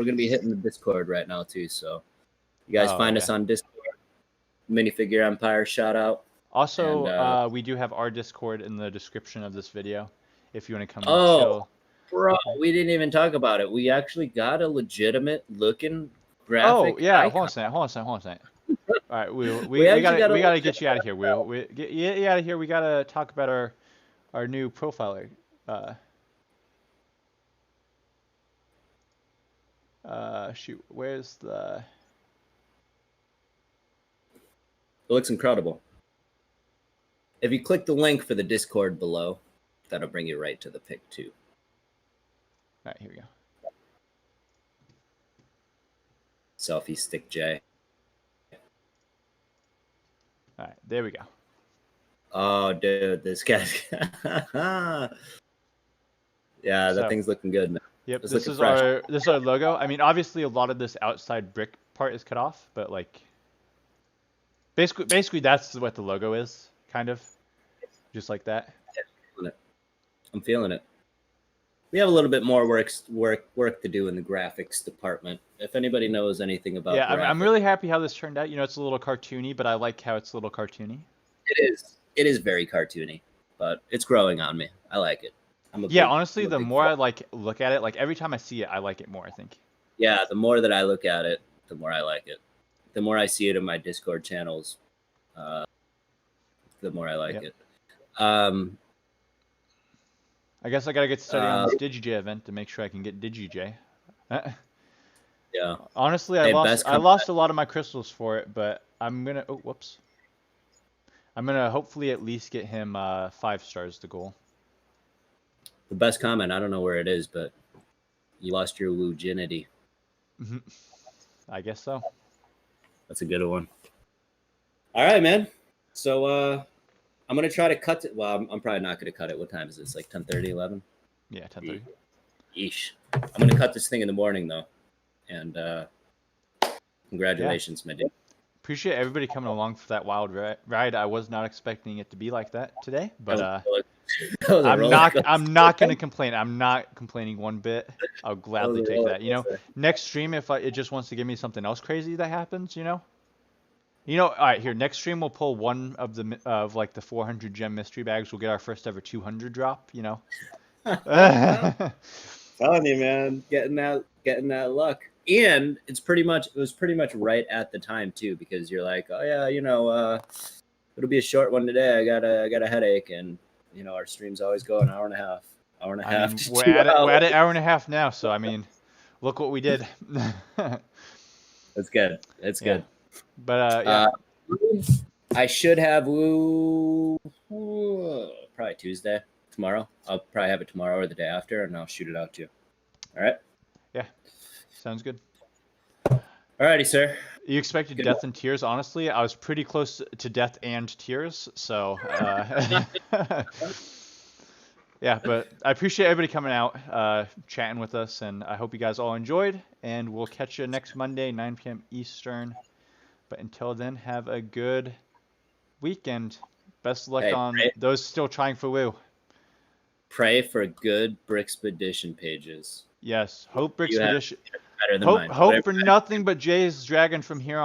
gonna be hitting the Discord right now too. So you guys Oh, find yeah. us on Discord. Minifigure Empire shout out. Also, And, we do have our Discord in the description of this video if you want to come Oh. chill. Bro, we didn't even talk about it. We actually got a legitimate looking graphic. Oh yeah, icon. hold on a second. All right, we actually got a gotta get you out of here. We get you out of here. We gotta talk about our new profiler. Shoot, where's the? It looks incredible. If you click the link for the Discord below, that'll bring you right to the pic too. All right, here we go. Selfie stick J. All right, there we go. Oh, dude, this guy. Yeah, that So- thing's looking good, man. Yep, It's this looking is fresh. our logo. I mean, obviously a lot of this outside brick part is cut off, but like basically that's what the logo is, kind of, just like that. I'm feeling it. We have a little bit more work to do in the graphics department. If anybody knows anything about Yeah, I'm graphics, really happy how this turned out. You know, it's a little cartoony, but I like how it's a little cartoony. it is very cartoony, but it's growing on me. I like it. Yeah, honestly, I'm a the big more I fan. like look at it, like every time I see it, I like it more, I think. Yeah, the more that I look at it, the more I like it. The more I see it in my Discord channels, the more I like Yep. it. I guess I gotta get started on this DigiJ event to make sure I can get DigiJ. Yeah. Honestly, Hey, I best lost a lot of my crystals for it, but I'm gonna. Oh, whoops. I'm gonna hopefully at least get him 5 stars to goal. The best comment, I don't know where it is, but you lost your virginity. I guess so. That's a good one. All right, man. So I'm gonna try to cut it. Well, I'm probably not gonna cut it. What time is this? Like 10:30, 11? Yeah, 10:30. Yeesh. I'm gonna cut this thing in the morning though. And congratulations, my dude. Appreciate everybody coming along for that wild ride. I was not expecting it to be like that today, but That was a roller coaster. I'm not gonna complain. I'm not complaining one bit. I'll gladly take that. You know, next stream if it just wants to give me something else crazy that happens, you know. All right, here next stream we'll pull one of the like the 400 gem mystery bags. We'll get our first ever 200 drop. You know. Telling you, man, getting that luck. And it was pretty much right at the time too, because you're like, oh yeah, it'll be a short one today. I got a headache, and our streams always go an hour and a half. I mean, we're at an hour and a half now, so I mean, look what we did. That's good. That's good. But yeah. I should have probably Tuesday tomorrow. I'll probably have it tomorrow or the day after, and I'll shoot it out to you. All right. Yeah. Sounds good. Alrighty, sir. You expected death and tears. Honestly, I was pretty close to death and tears. So, yeah, but I appreciate everybody coming out, chatting with us, and I hope you guys all enjoyed. And we'll catch you next Monday, 9 p.m. Eastern. But until then, have a good weekend. Best of luck on those still trying for Woo. Pray for good Brixpedition pages. Yes, hope Brixpedition. Better than mine. Hope for nothing but Jay's Dragon from here on.